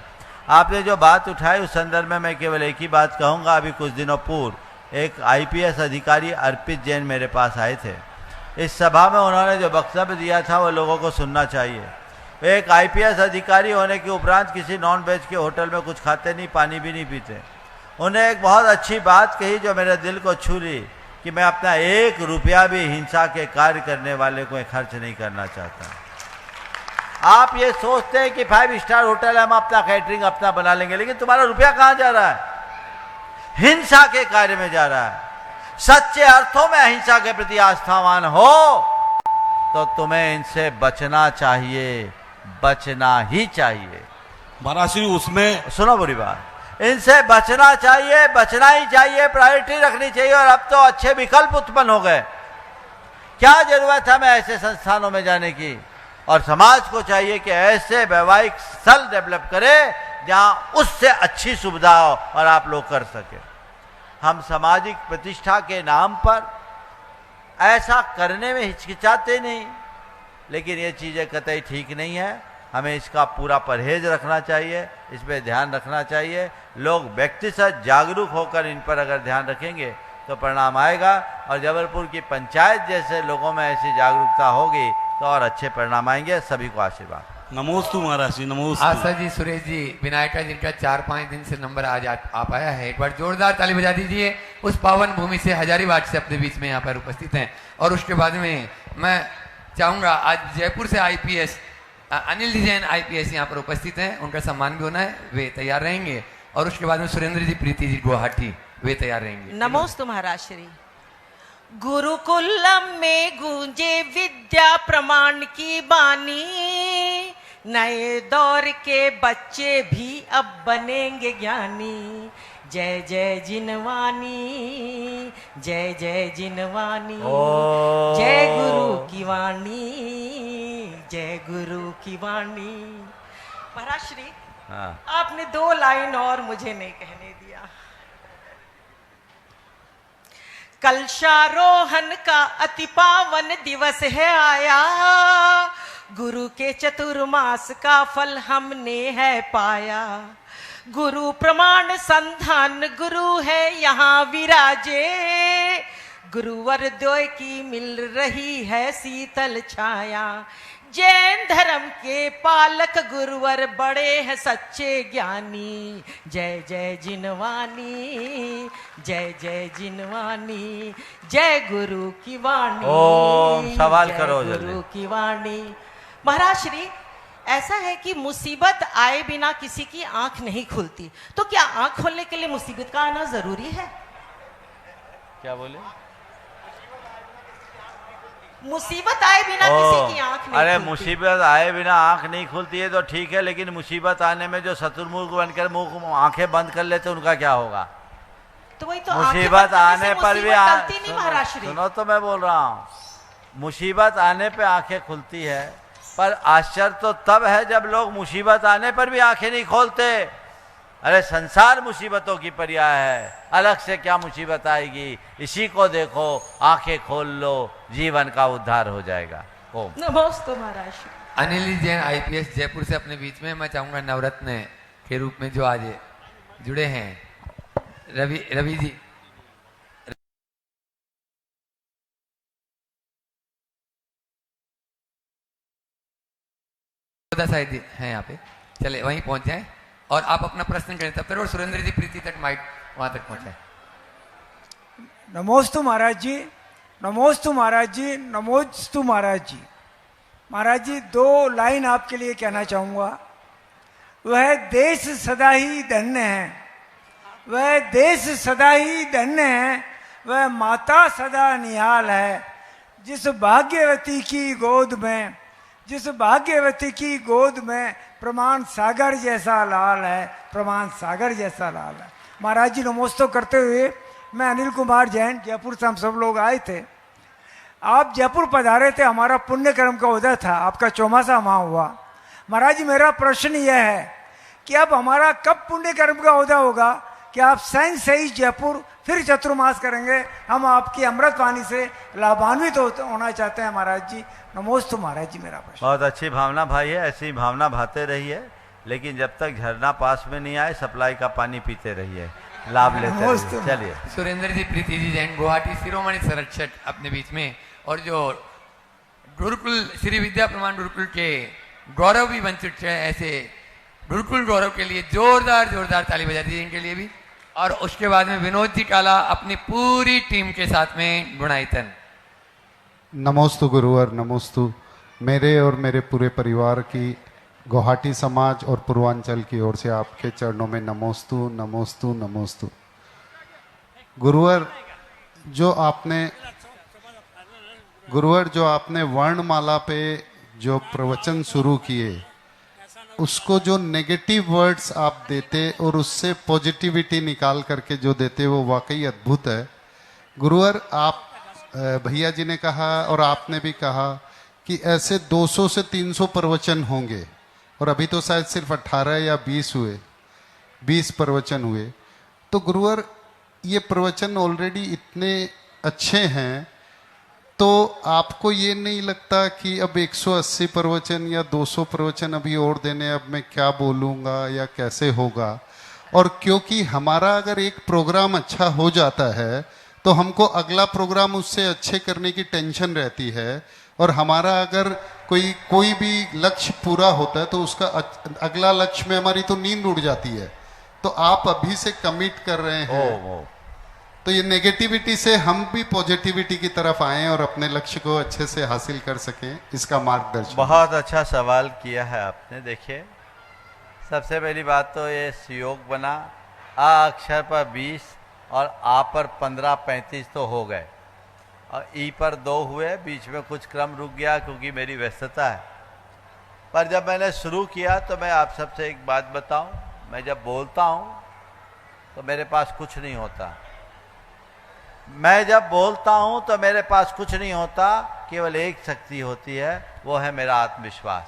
आपने जो बात उठाई उस संदर्भ में मैं केवल एक ही बात कहूँगा। अभी कुछ दिनों पूर्व एक IPS अधिकारी अर्पित जैन मेरे पास आए थे। इस सभा में उन्होंने जो वक्तव्य दिया था वो लोगों को सुनना चाहिए। वे एक IPS अधिकारी होने के उपरांत किसी नॉन वेज के होटल में कुछ खाते नहीं, पानी भी नहीं पीते। उन्हें एक बहुत अच्छी बात कही जो मेरे दिल को छू ली कि मैं अपना 1 रुपया भी हिंसा के कार्य करने वाले को खर्च नहीं करना चाहता। आप ये सोचते हैं कि 5 स्टार होटल है, हम अपना कैटरिंग अपना बना लेंगे, लेकिन तुम्हारा रुपया कहाँ जा रहा है? हिंसा के कार्य में जा रहा है। सच्चे अर्थों में अहिंसा के प्रति आस्थावान हो तो तुम्हें इनसे बचना चाहिए, बचना ही चाहिए। महाराज श्री, उसमें सुनो बुरी बात, इनसे बचना चाहिए, बचना ही चाहिए, प्रायोरिटी रखनी चाहिए। और अब तो अच्छे विकल्प उत्पन्न हो गए। क्या जरूरत है हमें ऐसे संस्थानों में जाने की? और समाज को चाहिए कि ऐसे वैवाहिक स्थल डेवलप करे जहां उससे अच्छी सुविधा हो और आप लोग कर सके। हम सामाजिक प्रतिष्ठा के नाम पर ऐसा करने में हिचकिचाते नहीं, लेकिन ये चीजें कतई ठीक नहीं है। हमें इसका पूरा परहेज रखना चाहिए, इस पर ध्यान रखना चाहिए। लोग व्यक्तिगत जागरूक होकर इन पर अगर ध्यान रखेंगे तो परिणाम आएगा। और जबलपुर की पंचायत जैसे लोगों में ऐसी जागरूकता होगी तो और अच्छे परिणाम आएंगे। सभी को आशीर्वाद। नमोस्तु महाराज जी, नमोस्तु। आशा जी, सुरेश जी, विनायका जी का 4-5 दिन से नंबर आज आ पाया है। एक बार जोरदार ताली बजा दीजिए। उस पावन भूमि से हजारीबाग से अपने बीच में यहाँ पर उपस्थित हैं। और उसके बाद में मैं चाहूँगा आज जयपुर से IPS अनिल जी जैन IPS यहाँ पर उपस्थित हैं, उनका सम्मान भी होना है, वे तैयार रहेंगे। और उसके बाद में सुरेंद्र जी, प्रीति जी गुवाहाटी, वे तैयार रहेंगे। नमोस्तु महाराज श्री। गुरुकुल में गूंजे विद्या प्रमाण की बानी, नए दौर के बच्चे भी अब बनेंगे ज्ञानी। जय जय जिनवानी, जय जय जिनवानी, जय गुरु की वाणी, जय गुरु की वाणी। महाराज श्री, आपने 2 लाइन और मुझे नहीं कहने दिया। कलशारोहण का अति पावन दिवस है आया, गुरु के चतुर्मास का फल हमने है पाया। गुरु प्रमाण संधान गुरु है यहाँ विराजे, गुरुवर द्वय की मिल रही है शीतल छाया। जैन धर्म के पालक गुरुवर बड़े हैं सच्चे ज्ञानी, जय जय जिनवानी, जय जय जिनवानी, जय गुरु की वाणी। ओम सवाल जय करो गुरु जल्दी। की वाणी। महाराज श्री, ऐसा है कि मुसीबत आए बिना किसी की आंख नहीं खुलती, तो क्या आंख खोलने के लिए मुसीबत का आना जरूरी है? क्या बोले? मुसीबत आए बिना किसी की आंख नहीं अरे खुलती। मुसीबत आए बिना आंख नहीं खुलती है तो ठीक है, लेकिन मुसीबत आने में जो शत्रुमुख बनकर मुंह आंखें बंद कर लेते उनका क्या होगा? तो वही तो मुसीबत आने पर भी नहीं महाराज श्री। सुनो तो मैं बोल रहा हूँ, मुसीबत आने पे आंखें खुलती है, पर आश्चर्य तो तब है जब लोग मुसीबत आने पर भी आंखें नहीं खोलते। अरे संसार मुसीबतों की पर्याय है, अलग से क्या मुसीबत आएगी? इसी को देखो, आंखें खोल लो, जीवन का उद्धार हो जाएगा। ओम नमस्ते महाराज। अनिल जैन IPS जयपुर से अपने बीच में मैं चाहूंगा नवरत्न के रूप में जो आज जुड़े हैं, रवि जी। शायद हैं यहाँ पे, चले वहीं पहुंच जाए और आप अपना प्रश्न करें तब तक, और सुरेंद्र जी प्रीति तक माइक वहां तक पहुंचाए। नमोस्तु महाराज जी, नमोस्तु महाराज जी, नमोस्तु महाराज जी। महाराज जी, 2 लाइन आपके लिए कहना चाहूँगा। वह देश सदा ही धन्य है, वह देश सदा ही धन्य है, वह माता सदा निहाल है। जिस भाग्यवती की गोद में, जिस भाग्यवती की गोद में प्रमाण सागर जैसा लाल है, प्रमाण सागर जैसा लाल है। महाराज जी नमोस्तु करते हुए, मैं अनिल कुमार जैन, जयपुर से हम सब लोग आए थे। आप जयपुर पधारे थे, हमारा पुण्य कर्म का उदय था, आपका चौमासा वहाँ हुआ। महाराज जी मेरा प्रश्न यह है कि अब हमारा कब पुण्य कर्म का उदय होगा कि आप स्वयं से ही जयपुर फिर चतुर्मास करेंगे? हम आपकी अमृत वाणी से लाभान्वित होना चाहते हैं महाराज जी। नमोस्तु महाराज जी। मेरा प्रश्न। बहुत अच्छी भावना भाई है, ऐसी भावना भाते रही है, लेकिन जब तक झरना पास में नहीं आए सप्लाई का पानी पीते रहिए, लाभ लेते रहिए। चलिए सुरेंद्र जी प्रीति जी जैन गुवाहाटी शिरोमणि संरक्षक अपने बीच में, और जो गुरुकुल श्री विद्या प्रमाण गुरुकुल के गौरव भी बन चुके हैं, ऐसे गुरुकुल गौरव के लिए जोरदार ताली बजा दीजिए इनके लिए भी। और उसके बाद में विनोद जी काला अपनी पूरी टीम के साथ में गुणायतन। नमोस्तु गुरुवर, नमोस्तु। मेरे और मेरे पूरे परिवार की, गुवाहाटी समाज और पूर्वांचल की ओर से आपके चरणों में नमोस्तु नमोस्तु नमोस्तु। गुरुवर, जो आपने वर्णमाला पे जो प्रवचन शुरू किए, उसको जो नेगेटिव वर्ड्स आप देते और उससे पॉजिटिविटी निकाल करके जो देते, वो वाकई अद्भुत है। गुरुवर, आप भैया जी ने कहा और आपने भी कहा कि ऐसे 200 से 300 प्रवचन होंगे, और अभी तो शायद सिर्फ 18 या 20 प्रवचन हुए। तो गुरुवर, ये प्रवचन ऑलरेडी इतने अच्छे हैं, तो आपको ये नहीं लगता कि अब 180 प्रवचन या 200 प्रवचन अभी और देने, अब मैं क्या बोलूँगा या कैसे होगा? और क्योंकि हमारा अगर एक प्रोग्राम अच्छा हो जाता है तो हमको अगला प्रोग्राम उससे अच्छे करने की टेंशन रहती है, और हमारा अगर कोई भी लक्ष्य पूरा होता है तो उसका अगला लक्ष्य में हमारी तो नींद उड़ जाती है। तो आप अभी से कमिट कर रहे हैं, तो ये नेगेटिविटी से हम भी पॉजिटिविटी की तरफ आएं और अपने लक्ष्य को अच्छे से हासिल कर सकें, इसका मार्गदर्शन। बहुत अच्छा सवाल किया है आपने। देखिए, सबसे पहली बात तो ये योग बना, आ अक्षर पर 20 और आ पर 15-35 तो हो गए, और ई पर 2 हुए, बीच में कुछ क्रम रुक गया क्योंकि मेरी व्यस्तता है। पर जब मैंने शुरू किया तो मैं आप सबसे एक बात बताऊं, मैं जब बोलता हूं तो मेरे पास कुछ नहीं होता। मैं जब बोलता हूं तो मेरे पास कुछ नहीं होता, केवल एक शक्ति होती है, वो है मेरा आत्मविश्वास।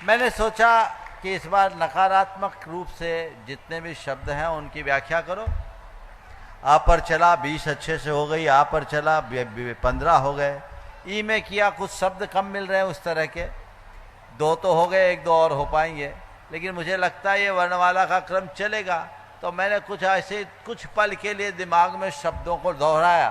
मैंने सोचा कि इस बार नकारात्मक रूप से जितने भी शब्द हैं उनकी व्याख्या करो। आ पर चला 20 अच्छे से हो गई, आ पर चला 15 हो गए, ई में किया, कुछ शब्द कम मिल रहे हैं उस तरह के, 2 तो हो गए, 1-2 और हो पाएंगे, लेकिन मुझे लगता है ये वर्णमाला का क्रम चलेगा। तो मैंने कुछ ऐसे कुछ पल के लिए दिमाग में शब्दों को दोहराया,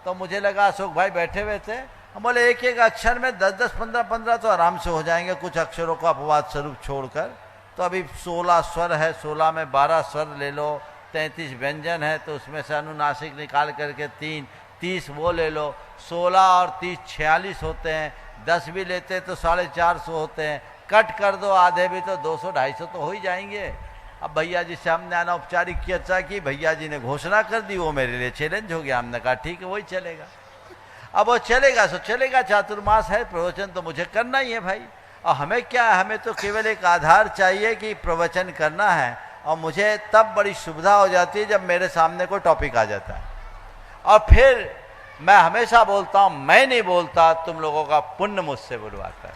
तो मुझे लगा अशोक भाई बैठे हुए थे, हम बोले एक एक अक्षर में 10-10, 15-15 तो आराम से हो जाएंगे, कुछ अक्षरों को अपवाद स्वरूप छोड़कर। तो अभी 16 स्वर है, 16 में 12 स्वर ले लो, 33 व्यंजन है, तो उसमें से अनुनासिक निकाल करके 30 वो ले लो, 16 और 30 46 होते हैं, 10 भी लेते तो 450 होते हैं, कट कर दो आधे भी तो 200-250 तो हो ही जाएंगे। अब भैया जी से हमने अनौपचारिक की चर्चा की, भैया जी ने घोषणा कर दी, वो मेरे लिए चैलेंज हो गया। हमने कहा ठीक है वही चलेगा, अब वो चलेगा सो चलेगा, चातुर्मास है, प्रवचन तो मुझे करना ही है भाई। और हमें क्या है, हमें तो केवल एक आधार चाहिए कि प्रवचन करना है, और मुझे तब बड़ी सुविधा हो जाती है जब मेरे सामने कोई टॉपिक आ जाता है। और फिर मैं हमेशा बोलता हूँ, मैं नहीं बोलता, तुम लोगों का पुण्य मुझसे बुलवाता है,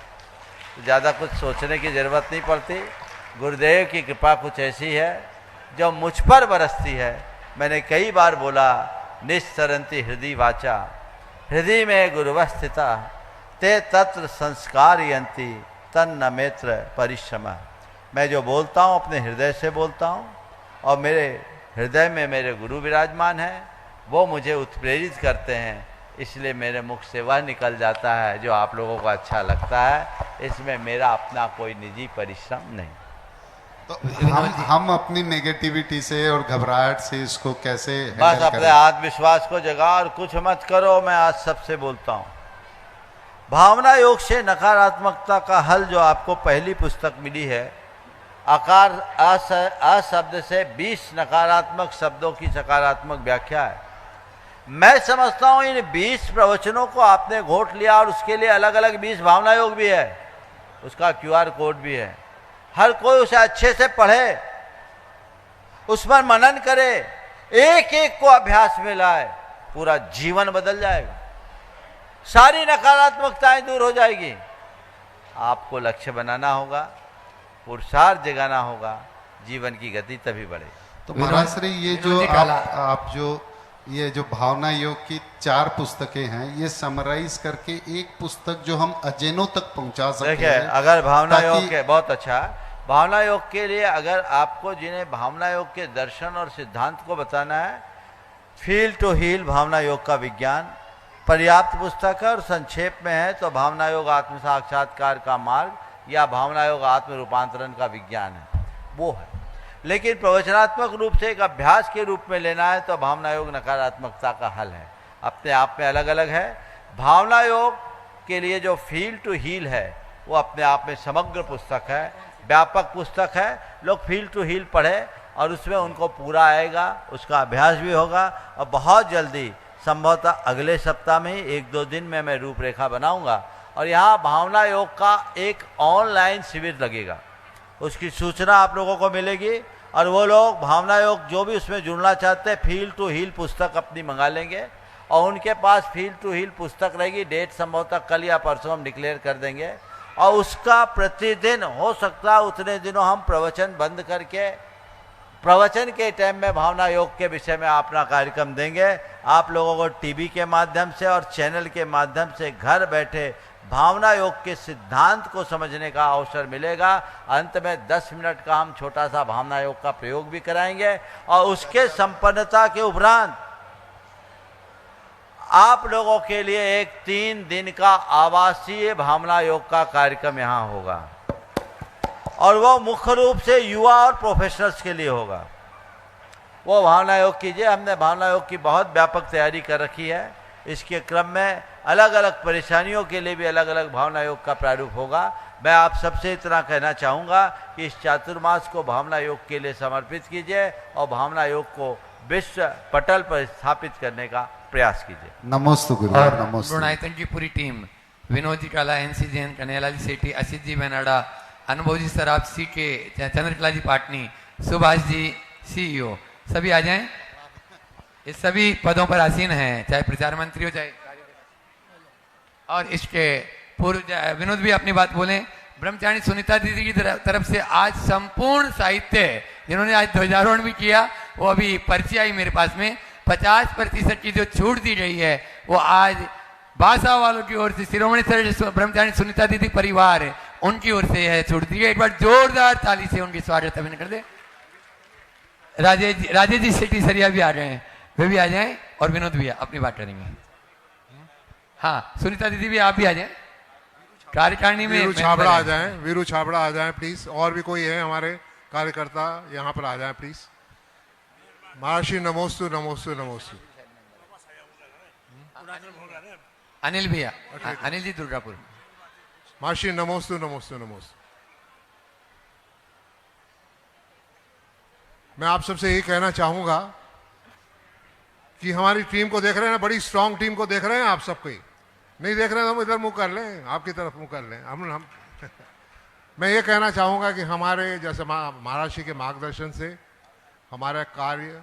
तो ज़्यादा कुछ सोचने की ज़रूरत नहीं पड़ती। गुरुदेव की कृपा कुछ ऐसी है जो मुझ पर बरसती है। मैंने कई बार बोला, निस्सरंती हृदय वाचा, हृदय में गुरुवस्थिता, ते तत्र संस्कारयन्ति तन्न नेत्र परिश्रम। मैं जो बोलता हूँ अपने हृदय से बोलता हूँ, और मेरे हृदय में मेरे गुरु विराजमान हैं, वो मुझे उत्प्रेरित करते हैं, इसलिए मेरे मुख से वह निकल जाता है जो आप लोगों को अच्छा लगता है। इसमें मेरा अपना कोई निजी परिश्रम नहीं। तो हम अपनी नेगेटिविटी से और घबराहट से इसको कैसे बस अपने आत्मविश्वास को जगा और कुछ मत करो। मैं आज सबसे बोलता हूँ, भावना योग से नकारात्मकता का हल जो आपको पहली पुस्तक मिली है, आकार अशब्द से 20 नकारात्मक शब्दों की सकारात्मक व्याख्या है। मैं समझता हूँ इन 20 प्रवचनों को आपने घोट लिया, और उसके लिए अलग अलग 20 भावना योग भी है, उसका QR कोड भी है। हर कोई उसे अच्छे से पढ़े, उस पर मनन करे, एक एक को अभ्यास में लाए, पूरा जीवन बदल जाएगा, सारी नकारात्मकताएं दूर हो जाएगी। आपको लक्ष्य बनाना होगा, पुरुषार्थ जगाना होगा, जीवन की गति तभी बढ़ेगी। तो महाराज श्री ये जो आप जो ये जो भावना योग की 4 पुस्तकें हैं, ये समराइज करके एक पुस्तक जो हम अजैनों तक पहुंचा सकते देखिए, हैं। अगर भावना योग के बहुत अच्छा, भावना योग के लिए अगर आपको जिन्हें भावना योग के दर्शन और सिद्धांत को बताना है, फील टू हील भावना योग का विज्ञान पर्याप्त पुस्तक है, और संक्षेप में है तो भावना योग आत्म साक्षात्कार का मार्ग या भावना योग आत्म रूपांतरण का विज्ञान है, वो है। लेकिन प्रवचनात्मक रूप से एक अभ्यास के रूप में लेना है तो भावना योग नकारात्मकता का हल है, अपने आप में अलग अलग है। भावना योग के लिए जो फील टू हील है वो अपने आप में समग्र पुस्तक है, व्यापक पुस्तक है। लोग फील टू हील पढ़े और उसमें उनको पूरा आएगा, उसका अभ्यास भी होगा, और बहुत जल्दी संभवतः अगले सप्ताह में ही 1-2 दिन में मैं रूपरेखा बनाऊंगा, और यहाँ भावना योग का एक ऑनलाइन शिविर लगेगा, उसकी सूचना आप लोगों को मिलेगी। और वो लोग भावना योग जो भी उसमें जुड़ना चाहते हैं, फील टू हील पुस्तक अपनी मंगा लेंगे, और उनके पास फील टू हील पुस्तक रहेगी। डेट संभवतः कल या परसों हम डिक्लेयर कर देंगे, और उसका प्रतिदिन हो सकता है उतने दिनों हम प्रवचन बंद करके प्रवचन के टाइम में भावना योग के विषय में अपना कार्यक्रम देंगे। आप लोगों को टीवी के माध्यम से और चैनल के माध्यम से घर बैठे भावना योग के सिद्धांत को समझने का अवसर मिलेगा। अंत में 10 मिनट का हम छोटा सा भावना योग का प्रयोग भी कराएंगे, और उसके संपन्नता के उपरांत आप लोगों के लिए एक 3 दिन का आवासीय भावना योग का कार्यक्रम यहाँ होगा, और वो मुख्य रूप से युवा और प्रोफेशनल्स के लिए होगा। वो भावना योग कीजिए। हमने भावना योग की बहुत व्यापक तैयारी कर रखी है। इसके क्रम में अलग अलग परेशानियों के लिए भी अलग अलग भावना योग का प्रारूप होगा। मैं आप सबसे इतना कहना चाहूँगा कि इस चातुर्मास को भावना योग के लिए समर्पित कीजिए, और भावना योग को विश्व पटल पर स्थापित करने का प्रयास कीजिए। नमोस्तु गुरु, नमोस्तु। गुरुनायतन की पूरी टीम, विनोद जी काला, NC जैन, कन्हैयालाल जी सेठी, असित जी बेनाडा, अनुभव जी सराफ, CK, चंद्रकला जी पाटनी, सुभाष जी CEO, सभी आ जाएं। ये सभी पदों पर आसीन हैं, चाहे प्रचार मंत्री हो चाहे, और इसके पूर्व विनोद भी अपनी बात बोलें। ब्रह्मचारी सुनीता दीदी की तरफ से आज संपूर्ण साहित्य जिन्होंने आज ध्वजारोहण भी किया, वो अभी पर्ची आई मेरे पास में, 50% की जो छूट दी गई है वो आज बासा वालों की ओर से शिरोमणि ब्रह्मचारी सुनीता दीदी परिवार है, उनकी ओर से है छोड़ दीजिए। एक बार जोरदार ताली से उनकी स्वागत अभिनंदन कर दे। राजेश जी सेठी सरिया भी आ रहे हैं, वे भी आ जाएं और विनोद भी अपनी बात करेंगे। हाँ सुनीता दीदी भी आप भी आ जाएं कार्यकारिणी में। वीरू छाबड़ा आ जाएं, वीरू छाबड़ा आ जाएं प्लीज। और भी कोई है हमारे कार्यकर्ता यहाँ पर आ जाएं प्लीज। महर्षि नमोस्तु नमोस्तु नमोस्तु। अनिल भैया, अनिल जी दुर्गापुर। महर्षि नमोस्तु नमोस्तु नमोस्तु। मैं आप सबसे यही कहना चाहूंगा कि हमारी टीम को देख रहे हैं ना, बड़ी स्ट्रांग टीम को देख रहे हैं आप सबको। नहीं देख रहे हैं तो हम इधर मुंह कर लें, आपकी तरफ मुंह कर लें। हम मैं ये कहना चाहूंगा कि हमारे जैसे महाराज जी के मार्गदर्शन से हमारा कार्य,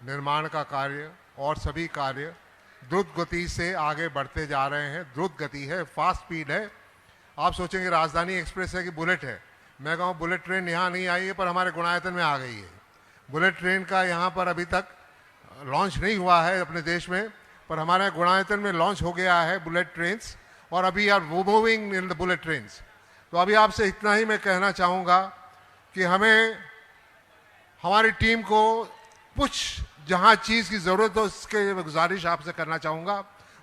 निर्माण का कार्य और सभी कार्य द्रुत गति से आगे बढ़ते जा रहे हैं। द्रुत गति है, फास्ट स्पीड है। आप सोचेंगे राजधानी एक्सप्रेस है कि बुलेट है। मैं कहूँ बुलेट ट्रेन यहाँ नहीं आई है, पर हमारे गुणायतन में आ गई है। बुलेट ट्रेन का यहाँ पर अभी तक लॉन्च नहीं हुआ है अपने देश में, पर हमारे गुणायतन में लॉन्च हो गया है बुलेट ट्रेन्स, और अभी are moving in the bullet trains. तो अभी आपसे इतना ही मैं कहना चाहूँगा कि हमें, हमारी टीम को कुछ जहाँ चीज़ की ज़रूरत हो उसके गुजारिश आपसे करना चाहूँगा।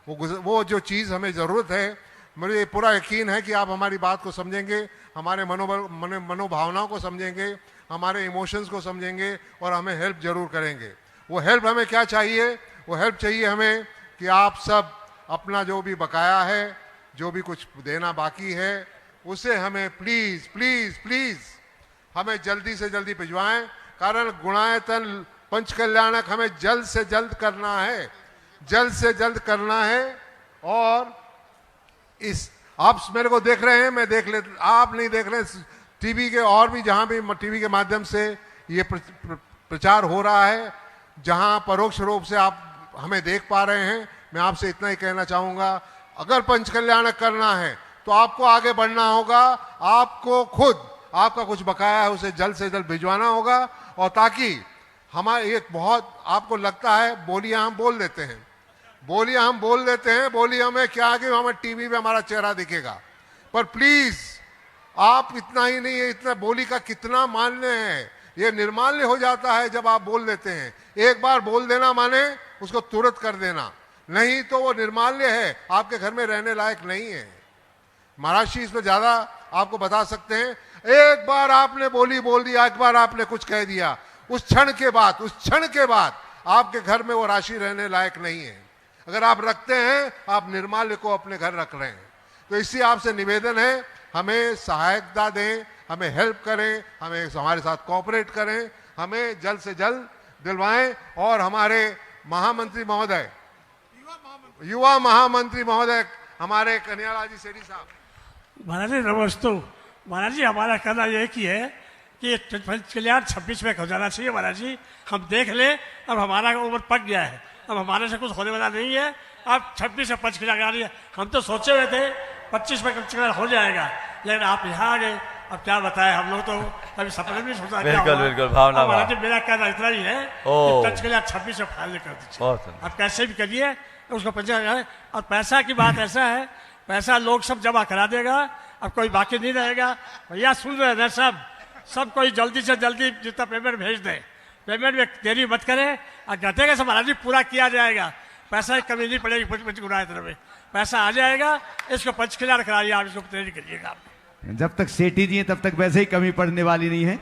वो जो चीज़ हमें ज़रूरत है, मुझे पूरा यकीन है कि आप हमारी बात को समझेंगे, हमारे मनोभावनाओं को समझेंगे, हमारे इमोशंस को समझेंगे और हमें हेल्प ज़रूर करेंगे। वो हेल्प हमें क्या चाहिए? वो हेल्प चाहिए हमें कि आप सब अपना जो भी बकाया है, जो भी कुछ देना बाकी है, उसे हमें प्लीज़ प्लीज़ प्लीज़ हमें जल्दी से जल्दी भिजवाएं। कारण गुणायतन पंचकल्याणक हमें जल्द से जल्द करना है, जल्द से जल्द करना है। और इस आप मेरे को देख रहे हैं, मैं देख ले, आप नहीं देख रहे, टीवी के और भी जहां भी टीवी के माध्यम से ये प्रचार हो रहा है, जहां परोक्ष रूप से आप हमें देख पा रहे हैं। मैं आपसे इतना ही कहना चाहूंगा, अगर पंचकल्याणक करना है तो आपको आगे बढ़ना होगा। आपको खुद आपका कुछ बकाया है उसे जल्द से जल्द भिजवाना होगा, और ताकि हमारे एक बहुत आपको लगता है बोलियां हम बोल देते हैं, बोलियां हम बोल देते हैं, बोलियां में क्या कि हमें टीवी पे हमारा चेहरा दिखेगा, पर प्लीज आप इतना ही नहीं है, इतना बोली का कितना मान्य है, ये निर्माल्य हो जाता है जब आप बोल देते हैं। एक बार बोल देना माने उसको तुरंत कर देना, नहीं तो वो निर्माल्य है, आपके घर में रहने लायक नहीं है। महाराज जी इसमें ज्यादा आपको बता सकते हैं। एक बार आपने बोली बोल दिया, एक बार आपने कुछ कह दिया, उस क्षण के बाद आपके घर में वो राशि रहने लायक नहीं है। अगर आप रखते हैं, आप निर्माल्य को अपने घर रख रहे हैं। तो इसी आपसे निवेदन है, हमें सहायता दें, हमें हेल्प करें, हमें हमारे साथ कोऑपरेट करें, हमें जल्द से जल्द दिलवाएं। और हमारे महामंत्री महोदय, युवा महामंत्री महोदय हमारे कन्हैयालाल जी सेठी साहब। महाराज जी नमस्ते। महाराज जी हमारा कहना यह कि है कि पंचकल्याण 26 में हो जाना चाहिए। महाराज जी हम देख लें, अब हमारा उम्र पक गया है, अब हमारे से कुछ होने वाला नहीं है। अब 26 में पंचकल्याण आ रही है, हम तो सोचे हुए थे 25 में पंचकल्याण हो जाएगा, लेकिन आप यहाँ आ गए। अब क्या बताएं, हम लोग तो कभी सपने भी सोचा। बिल्कुल भावना। महाराज जी मेरा कहना इतना ही है कि पंचकल्याण 26 में फाइनल कर दीजिए। आप कैसे भी करिए उसको पंचकल्याण। और पैसा की बात ऐसा है, पैसा लोग सब जमा करा देगा, अब कोई बाकी नहीं रहेगा। भैया सुन रहे हैं सब कोई जल्दी से जल्दी जितना पेमेंट भेज दे, पेमेंट में देरी मत करें, और घटेगा सब महाराज जी पूरा किया जाएगा। पैसा की कमी नहीं पड़ेगी, पंचकल्याण में पैसा आ जाएगा। इसको पंचकल्याण कराइए, आप इसको तैयारी करिएगा। जब तक सेठी जी हैं तब तक वैसे ही कमी पड़ने वाली नहीं है।